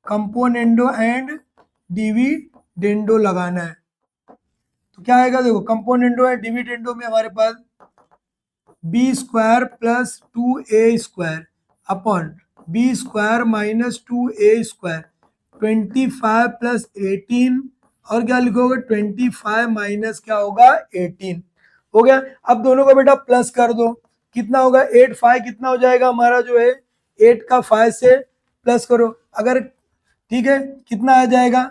componendo and dividendo लगाना है, तो क्या आएगा देखो कंपोनेंडो एंड डिविडेंडो में हमारे पास b² plus 2a² upon b² minus 2a², 25 plus 18 और क्या लिखोगे 25 माइनस क्या होगा 18, हो गया। अब दोनों को बेटा प्लस कर दो, कितना होगा 8 5 कितना हो जाएगा हमारा जो है 8 का 5 से प्लस करो, अगर ठीक है कितना आ जाएगा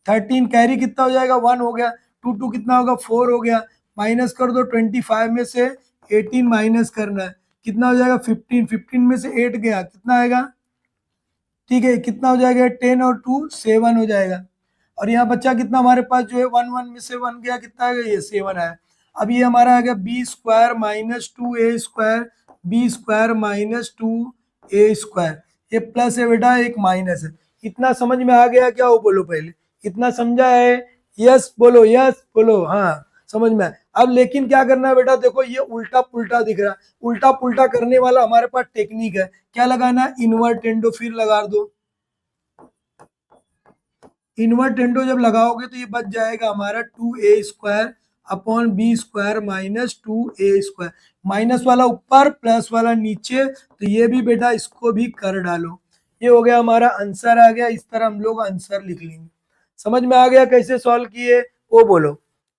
13, कैरी कितना हो जाएगा 1 हो गया, 2 2 कितना होगा 4 हो गया, माइनस कर दो 25 में से 18 माइनस करना है, कितना हो जाएगा 15, 15 में से 8 गया कितना आएगा, ठीक है कितना हो जाएगा 10 और 2 7 हो जाएगा, और यहाँ बच्चा कितना हमारे पास जो है 1 1 में से 1 गया कितना आएगा ये 7 आया। अब ये हमारा आ गया b² minus 2a², b² minus 2a², ये प्लस है बेटा एक माइनस है, इतना समझ में आ गया क्या, वो बोलो पहले इतना समझा है, यस बोलो हाँ समझ में आया। अब लेकिन क्या करना है बेटा देखो ये उल्टा पुल्टा दिख रहा है, उल्टा पुल्टा करने वाला हमारे पास टेक्निक है, क्या लगाना इन्वर्टेंडो, फिर लगा दो इन्वर्टेंडो, जब लगाओगे तो ये बच जाएगा हमारा 2a² upon B square minus 2a²। Minus वाला ऊपर प्लस वाला नीचे, तो ये भी बेटा इसको भी कर डालो। ये हो गया हमारा आंसर आ गया। इस तरह हम लोग आंसर लिख लेंगे। समझ में आ गया कैसे सॉल्व किए वो बोलो।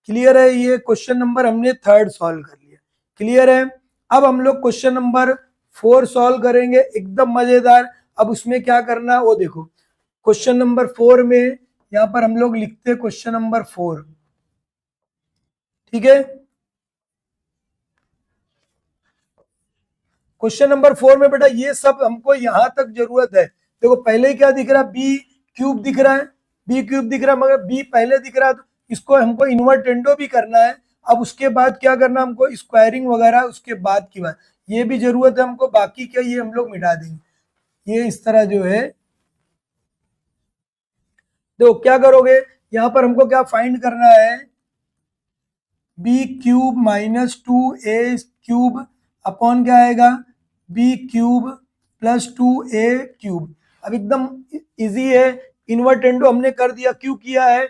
क्लियर है? ये क्वेश्चन नंबर हमने थर्ड सॉल्व कर लिया। क्लियर है? अब हम लोग क्वेश्चन नंबर 4 सॉल्व करेंगे, एकदम मजेदार। अब उसमें क्या करना है वो देखो। क्वेश्चन नंबर 4 में यहाँ पर हम लोग लिखते हैं क्वेश्चन नंबर 4। ठीक है, क्वेश्चन नंबर 4 में बेटा ये सब हमको यहां तक जरूरत है। देखो पहले ही क्या दिख रहा है, बी क्यूब दिख रहा है, बी क्यूब दिख रहा है, मगर बी पहले दिख रहा है, तो इसको हमको इन्वर्टेंडो भी करना है। अब उसके बाद क्या करना हमको, स्क्वायरिंग वगैरह उसके बाद की बात, ये भी जरूरत है हमको। बाकी क्या ये हम लोग मिटा देंगे। ये इस तरह जो है, देखो क्या करोगे, यहाँ पर हमको क्या फाइंड करना है, B cube minus 2a³ upon क्या आएगा, बी क्यूब प्लस 2a³। अब एकदम इजी है, इन्वर्टेंडो हमने कर दिया। क्यों किया है,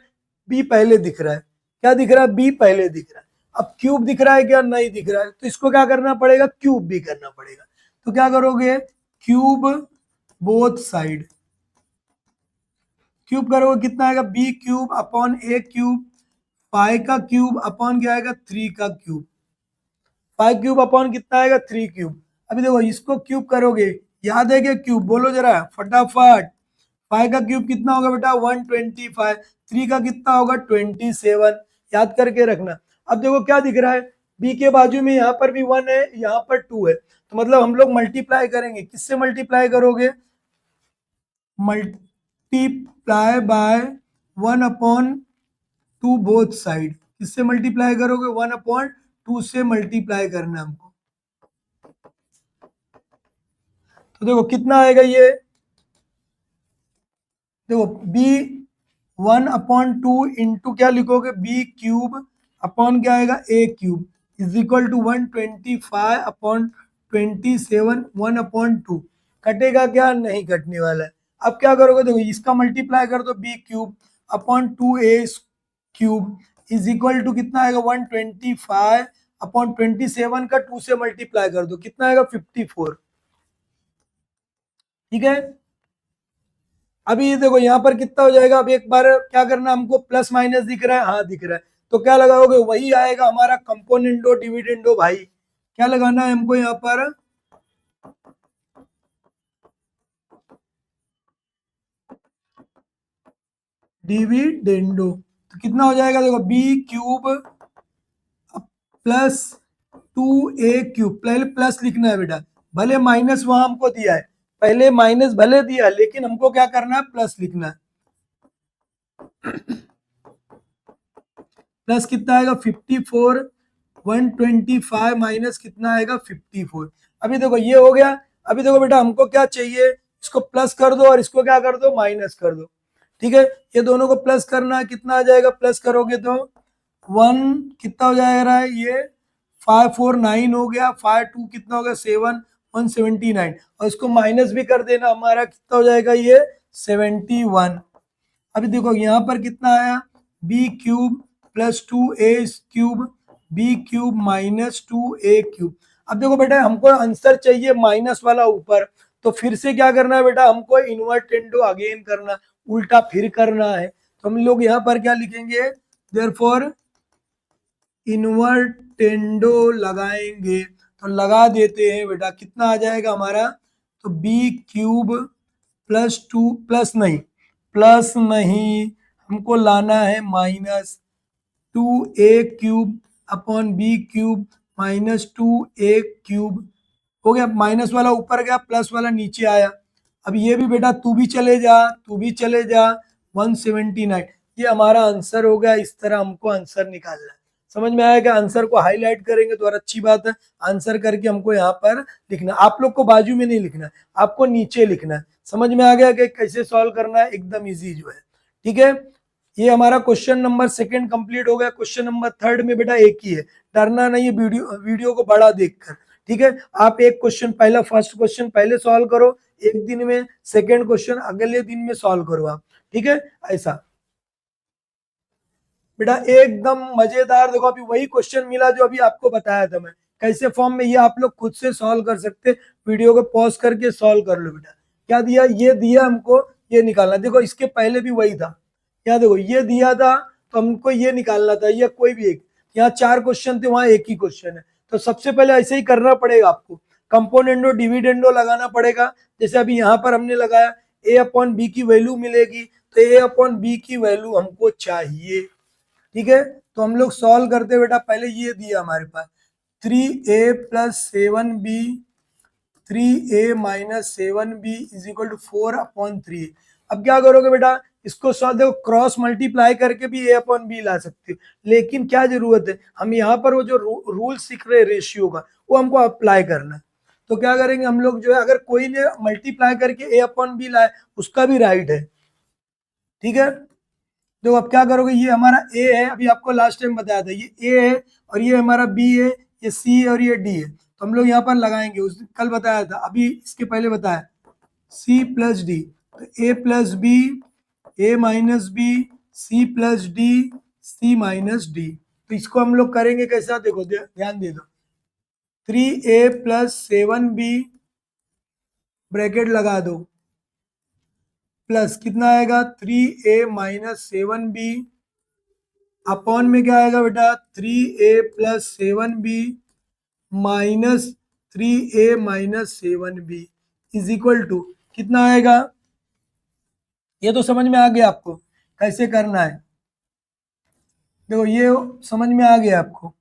बी पहले दिख रहा है, क्या दिख रहा है, बी पहले दिख रहा है। अब क्यूब दिख रहा है क्या, नहीं दिख रहा है, तो इसको क्या करना पड़ेगा, क्यूब भी करना पड़ेगा। तो क्या करोगे, क्यूब बोथ साइड, क्यूब करोगे कितना आएगा, बी क्यूब अपॉन a³, 5 का क्यूब अपॉन क्या आएगा, 3 का क्यूब। 5 क्यूब अपॉन कितना आएगा, 3 क्यूब। अभी देखो इसको क्यूब करोगे, याद है क्या क्यूब, बोलो जरा फटाफट। 5 का क्यूब कितना होगा बेटा, 125। 3 का कितना होगा, 27। याद करके रखना। अब देखो क्या दिख रहा है, बी के बाजू में यहाँ पर भी 1 है, यहाँ पर 2 है, तो मतलब हम लोग मल्टीप्लाई करेंगे। किससे मल्टीप्लाई करोगे, मल्टीप्लाई बाय 1/2 बोथ साइड। किससे मल्टीप्लाई करोगे, 1/2 से मल्टीप्लाई करना हमको। तो देखो कितना आएगा ये, देखो b 1/2 इंटू क्या लिखोगे, बी क्यूब अपॉन क्या आएगा, a³ इज इक्वल टू 125/27 1/2। कटेगा क्या, नहीं कटने वाला है। अब क्या करोगे, देखो इसका मल्टीप्लाई कर दो, b cube upon 2a³ is equal to कितना आएगा, 125/27 का 2 से मल्टीप्लाई कर दो, कितना आएगा, 54। ठीक है, अभी देखो यहाँ पर कितना हो जाएगा। अब एक बार क्या करना हमको, प्लस माइनस दिख रहा है, हाँ दिख रहा है, तो क्या लगाओगे, वही आएगा हमारा कंपोनेंडो डिविडेंडो भाई। क्या लगाना है हमको यहाँ पर, डिविडेंडो। तो कितना हो जाएगा, देखो बी क्यूब प्लस 2a³, पहले प्लस लिखना है बेटा, भले माइनस वहां हमको दिया है, पहले माइनस भले दिया, लेकिन हमको क्या करना है, प्लस लिखना है। प्लस कितना आएगा, 54। 125 माइनस कितना आएगा, 54। अभी देखो ये हो गया। अभी देखो बेटा हमको क्या चाहिए, इसको प्लस कर दो और इसको क्या कर दो, माइनस कर दो। ठीक है, ये दोनों को प्लस करना है, कितना आ जाएगा, प्लस करोगे तो 1 कितना हो जाएगा, ये 549 हो गया, 52 कितना हो गया, 7 179, और इसको माइनस भी कर देना, हमारा कितना हो जाएगा, ये 71। अभी देखो यहाँ पर कितना आया, b cube plus 2a³ b cube minus 2a³। अब देखो बेटा हमको आंसर चाहिए माइनस वाला ऊपर, तो फिर से क्या करना है बेटा, हमको इन्वर्टेंडो अगेन करना, उल्टा फिर करना है। तो हम लोग यहाँ पर क्या लिखेंगे, देयरफॉर इन्वर्टेंडो लगाएंगे, तो लगा देते हैं बेटा, कितना आ जाएगा हमारा, तो बी क्यूब प्लस 2 प्लस नहीं, प्लस नहीं, हमको लाना है minus 2a³ upon B cube minus 2a³ हो गया। माइनस वाला ऊपर गया, प्लस वाला नीचे आया। अब ये भी बेटा तू भी चले जा, तू भी चले जा, 179। ये हमारा आंसर हो गया। इस तरह हमको आंसर निकालना है। समझ में आएगा, आंसर को हाईलाइट करेंगे तो और अच्छी बात है। आंसर करके हमको यहाँ पर लिखना, आप लोग को बाजू में नहीं लिखना, आपको नीचे लिखना है। समझ में आ गया कि कैसे सॉल्व करना है, एकदम इजी जो है। ठीक है, ये हमारा क्वेश्चन नंबर 2 कंप्लीट हो गया। क्वेश्चन नंबर 3 में बेटा एक ही है, डरना नहीं है वीडियो को बड़ा देखकर। ठीक है, आप एक क्वेश्चन पहला, फर्स्ट क्वेश्चन पहले सॉल्व करो एक दिन में, सेकंड क्वेश्चन अगले दिन में सॉल्व करो आप। ठीक है, ऐसा। बेटा एकदम मजेदार। देखो अभी वही क्वेश्चन मिला जो अभी आपको बताया था मैं, कैसे फॉर्म में, ये आप लोग खुद से सॉल्व कर सकते, वीडियो को पॉज करके सॉल्व कर लो बेटा। क्या दिया, ये दिया हमको, ये निकालना। देखो इसके पहले भी वही था, यहाँ देखो ये दिया था तो हमको ये निकालना था, ये कोई भी एक, यहाँ 4 क्वेश्चन थे, वहां एक ही क्वेश्चन है। तो सबसे पहले ऐसे ही करना पड़ेगा आपको, कंपोनेंडो डिविडेंडो लगाना पड़ेगा। जैसे अभी यहाँ पर हमने लगाया ए अपॉन बी की वैल्यू मिलेगी, तो ए अपॉन बी की वैल्यू हमको चाहिए। ठीक है, तो हम लोग सॉल्व करते बेटा, पहले ये दिया हमारे पास 3a plus 7b, 3a minus 7b is equal to 4/3। अब क्या करोगे बेटा, इसको सॉल्व, देखो क्रॉस मल्टीप्लाई करके भी a अपॉन बी ला सकते हो, लेकिन क्या जरूरत है, हम यहाँ पर वो जो रूल सीख रहे रेशियो का, वो हमको अप्लाई करना है। तो क्या करेंगे हम लोग जो है, अगर कोई ने मल्टीप्लाई करके a अपॉन बी लाए, उसका भी राइट है। ठीक है, तो अब क्या करोगे, ये हमारा ए है, अभी आपको लास्ट टाइम बताया था, ये ए है और ये हमारा बी है, ये सी है और ये डी है। तो हम लोग यहाँ पर लगाएंगे, उस कल बताया था, अभी इसके पहले बताया सी प्लस डी, तो A plus B, A minus B, C plus D, C minus D. तो इसको हम लोग करेंगे कैसा, देखो ध्यान दे दो, 3a प्लस 7b ब्रैकेट लगा दो, प्लस कितना आएगा 3a माइनस 7b, अपॉन में क्या आएगा बेटा 3a plus 7b minus 3a minus 7b is equal to कितना आएगा। ये तो समझ में आ गया आपको कैसे करना है, देखो ये समझ में आ गया आपको।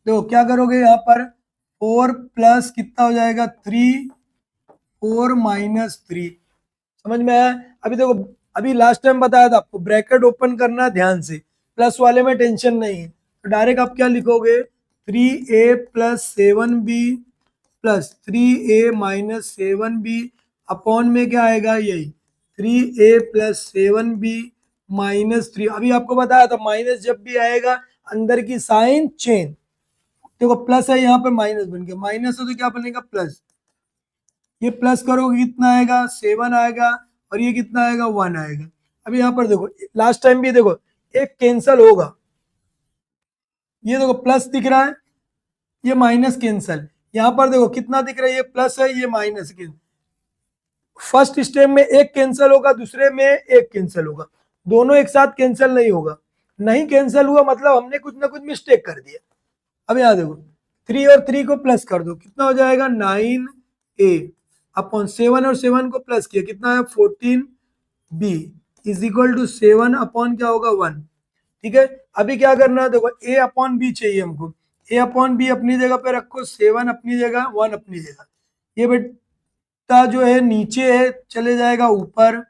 देखो क्या करोगे, यहाँ पर 4 प्लस कितना हो जाएगा 3, 4 माइनस 3, समझ में आया। अभी देखो, अभी लास्ट टाइम बताया था आपको, ब्रैकेट ओपन करना है ध्यान से, प्लस वाले में टेंशन नहीं है। तो डायरेक्ट आप क्या लिखोगे, 3a plus 7b plus 3a minus 7b, upon में क्या आएगा यही 3a प्लस 7b माइनस 3। अभी आपको बताया था माइनस जब भी आएगा अंदर की साइन चेंज, देखो प्लस है यहाँ पे माइनस बन गया, माइनस है तो क्या बनेगा प्लस, ये प्लस करोगे कितना आएगा 7 आएगा, और ये कितना आएगा 1 आएगा। अभी यहाँ पर देखो लास्ट टाइम भी देखो एक कैंसल होगा, ये देखो प्लस दिख रहा है, ये माइनस कैंसल, यहाँ पर देखो कितना दिख रहा है, ये प्लस है ये माइनस कैंसल। फर्स्ट स्टेप में एक कैंसल होगा, दूसरे में एक कैंसल होगा, दोनों एक साथ कैंसल नहीं होगा। नहीं कैंसल हुआ मतलब हमने कुछ ना कुछ मिस्टेक कर दिया। अब यहाँ देखो 3 और 3 को प्लस कर दो, कितना हो जाएगा 9a अपॉन 7 और 7 को प्लस किया, कितना है 14b is equal to 7 upon क्या होगा 1। ठीक है, अभी क्या करना है, देखो a अपॉन बी चाहिए हमको, a अपॉन बी अपनी जगह पे रखो, 7 अपनी जगह, 1 अपनी जगह। ये बेटा जो है नीचे है, चले जाएगा ऊपर,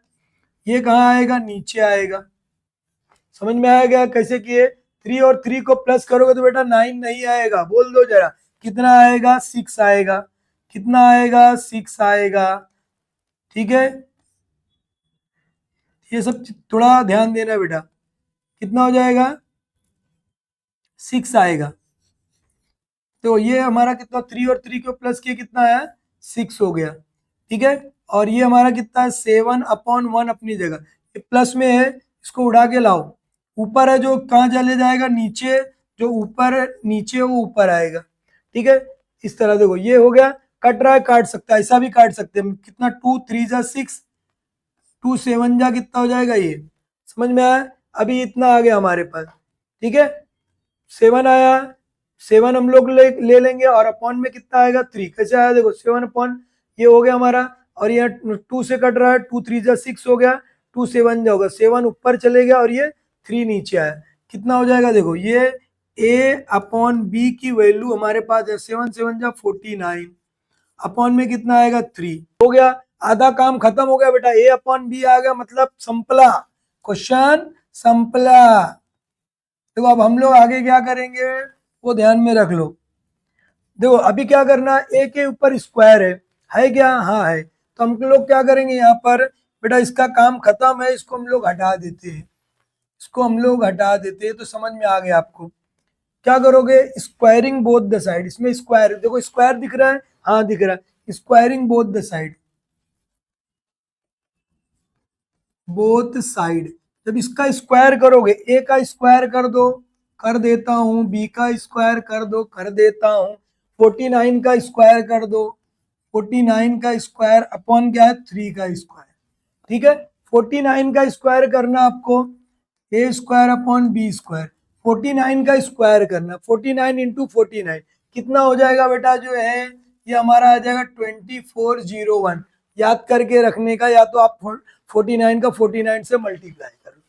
ये कहाँ आएगा नीचे आएगा। समझ में आएगा कैसे किए, 3 और 3 को प्लस करोगे तो बेटा 9 नहीं आएगा, बोल दो जरा कितना आएगा 6 आएगा, कितना आएगा 6 आएगा। ठीक है, ये सब थोड़ा ध्यान देना बेटा, कितना हो जाएगा 6 आएगा। तो ये हमारा कितना 3 और 3 को प्लस किया कितना है 6 हो गया। ठीक है, और ये हमारा कितना है 7 अपॉन 1 अपनी जगह, ये प्लस में है, इसको उड़ा के लाओ, ऊपर है जो कहाँ चले जाएगा नीचे, जो ऊपर नीचे वो ऊपर आएगा। ठीक है, इस तरह देखो ये हो गया, कट रहा है काट सकता है, ऐसा भी काट सकते हैं, कितना 2 3 जा 6, 2 7 जा कितना हो जाएगा ये, समझ में आया। अभी इतना आ गया हमारे पास। ठीक है, 7 आया, 7 हम लोग ले लेंगे, और अपॉन में कितना आएगा 3, कैसे आया देखो 7 अपॉन, ये हो गया हमारा, और ये 2 से कट रहा है, 2 3 जा 6 हो गया, 2 7 जा होगा 7 ऊपर चले गया, और ये 3 नीचे आया, कितना हो जाएगा देखो, ये a अपॉन बी की वैल्यू हमारे पास है 7 7 जा 49, अपॉन में कितना आएगा 3 हो गया। आधा काम खत्म हो गया बेटा, a अपॉन बी आ गया, मतलब संपला क्वेश्चन, संपला। देखो अब हम लोग आगे क्या करेंगे वो ध्यान में रख लो। देखो अभी क्या करना, ए के ऊपर स्क्वायर है क्या, हाँ है, तो हम लोग क्या करेंगे यहाँ पर बेटा, इसका काम खत्म है, इसको हम लोग हटा देते हैं, इसको हम लोग हटा देते हैं, तो समझ में आ गया आपको। क्या करोगे, स्क्वायरिंग बोथ द साइड, इसमें स्क्वायर देखो, स्क्वायर दिख रहा है, हाँ दिख रहा है, squaring both the side, both side जब इसका स्क्वायर करोगे, ए का स्क्वायर कर दो, कर देता हूं, बी का स्क्वायर कर दो, कर देता हूं, 49 का स्क्वायर कर दो, 49 का स्क्वायर अपॉन क्या है 3 का स्क्वायर, ठीक है। 49 का स्क्वायर करना आपको, ए स्क्वायर अपॉन बी स्क्वायर, 49 का स्क्वायर करना, 49 इंटू 49 कितना हो जाएगा बेटा जो है, ये हमारा आ जाएगा 2401। याद करके रखने का, या तो आप 49 का 49 से मल्टीप्लाई करो,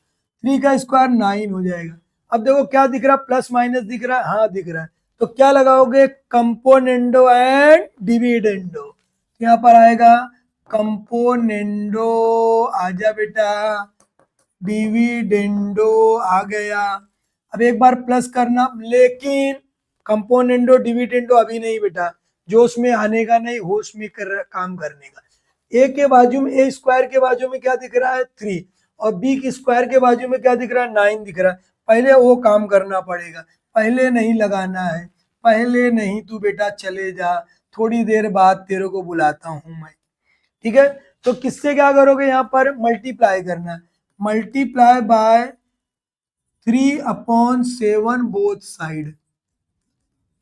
3 का स्क्वायर 9 हो जाएगा। अब देखो क्या दिख रहा है, प्लस माइनस दिख रहा है, हाँ दिख रहा है, तो क्या लगाओगे, कंपोनेंडो एंड डिविडेंडो, यहाँ पर आएगा कंपोनेंडो, आजा बेटा, डिविडेंडो आ गया। अब एक बार प्लस करना, लेकिन कंपोनेंडो डिविडेंडो अभी नहीं बेटा, जोश में आने का नहीं, होश में काम करने का। ए के बाजू में, ए स्क्वायर के बाजू में क्या दिख रहा है 3, और बी के स्क्वायर के बाजू में क्या दिख रहा है 9 दिख रहा है। पहले वो काम करना पड़ेगा, पहले नहीं लगाना है, पहले नहीं, तू बेटा चले जा, थोड़ी देर बाद तेरे को बुलाता हूं मैं, ठीक है। तो किससे क्या करोगे, यहाँ पर मल्टीप्लाई करना है, मल्टीप्लाई बाय 3/7 बोथ साइड,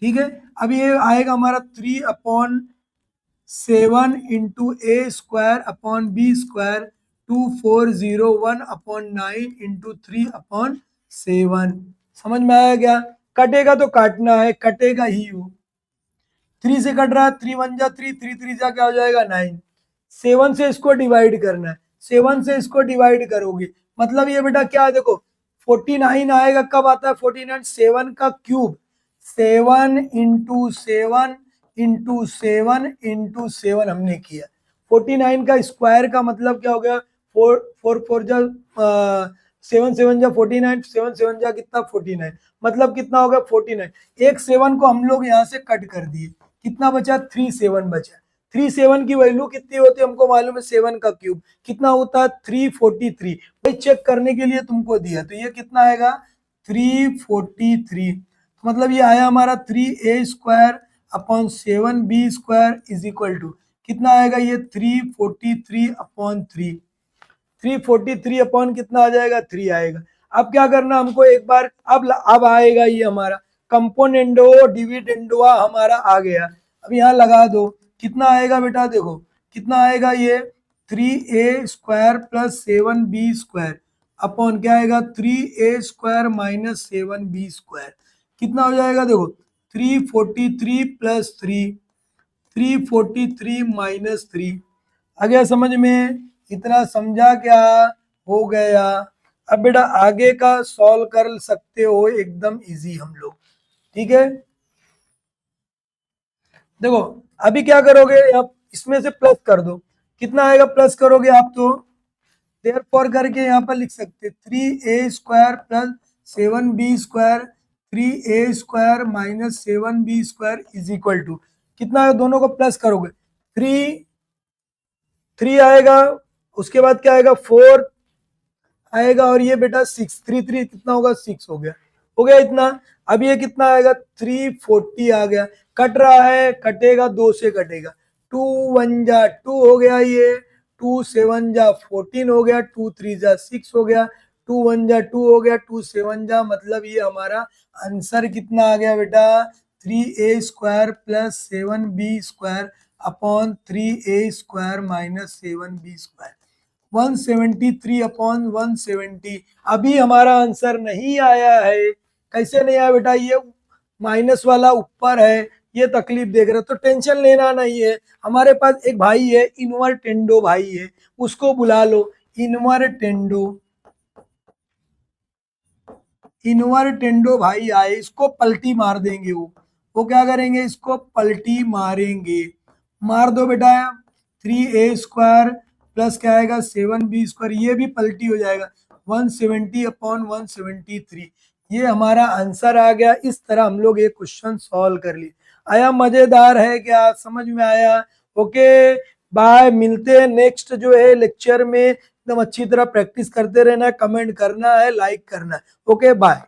ठीक है। अब ये आएगा हमारा 3/7 into A square upon B square, 2401/9 into 3/7। समझ में आया क्या, कटेगा तो काटना है, कटेगा ही वो, 3 से कट रहा है, 3 1 जा 3, 3 3 जा क्या हो जाएगा 9, 7 से इसको डिवाइड करना है, 7 से इसको डिवाइड करोगे, मतलब ये बेटा क्या है, देखो 49 आएगा, कब आता है 49, 7 का क्यूब, 7 इंटू 7 इंटू 7 इंटू 7 हमने किया, 49 का स्क्वायर का मतलब क्या हो गया, 4 4 4 जा 7 7 जा 49, 7 7 जा कितना 49, मतलब कितना होगा 49, एक 7 को हम लोग यहाँ से कट कर दिए, कितना बचा 3 7 बचा, 3 7 की वैल्यू कितनी होती है हमको मालूम है, 7 का क्यूब कितना होता है 343, भाई चेक करने के लिए तुमको दिया, तो ये कितना आएगा 343, तो मतलब ये आया हमारा 3a square upon 7b square is equal to कितना आएगा, ये 343/3, 343 अपॉन कितना आ जाएगा 3 आएगा। अब क्या करना हमको एक बार, अब आएगा ये हमारा कंपोनेंडो डिविडेंडो हमारा आ गया, अब यहाँ लगा दो, कितना आएगा बेटा, देखो कितना आएगा, ये 3a square plus 7b square upon क्या आएगा 3a square minus 7b square, कितना हो जाएगा, देखो 343 प्लस 3, 343 माइनस 3, आ गया समझ में, इतना समझा क्या, हो गया। अब बेटा आगे का सॉल्व कर सकते हो एकदम इजी हम लोग, ठीक है। देखो अभी क्या करोगे, आप इसमें से प्लस कर दो, कितना आएगा प्लस करोगे आप, तो देयरफॉर करके यहाँ पर लिख सकते 3a square plus 7b square, 3a square minus 7b square is equal to कितना है, दोनों को प्लस करोगे 3 आएगा, उसके बाद क्या आएगा 4 आएगा, और ये बेटा 6, 3 3 कितना होगा 6 हो गया, हो गया इतना। अब ये कितना आएगा 340 आ गया, कट रहा है, कटेगा 2 से कटेगा, 2 1 जा 2 हो गया, ये 2 7 जा 14 हो गया, 2 3 जा 6 हो गया, 2 1 जा 2 हो गया, 2 7 जा, मतलब ये हमारा आंसर कितना आ गया बेटा 3a square plus 7b square upon 3a square minus 7b square, 173/170। अभी हमारा आंसर नहीं आया है, कैसे नहीं आया बेटा, ये माइनस वाला ऊपर है, ये तकलीफ देख रहे, तो टेंशन लेना नहीं है, हमारे पास एक भाई है इनवर्टेंडो भाई है, उसको बुला लो, इनवर्टेंडो, इनवर्टेंडो भाई आए, इसको पलटी मार देंगे, वो क्या करेंगे, इसको पलटी मारेंगे, मार दो बेटा, 3a स्क्वायर प्लस क्या आएगा 7b स्क्वायर, ये भी पलटी हो जाएगा, 170/173, ये हमारा आंसर आ गया। इस तरह हम लोग ये क्वेश्चन सॉल्व कर लिए। आया, मजेदार है क्या, समझ में आया? ओके बाय, मिलते हैं नेक्स्ट जो है लेक्चर में, एकदम अच्छी तरह प्रैक्टिस करते रहना, कमेंट करना है, लाइक करना है। Okay bye.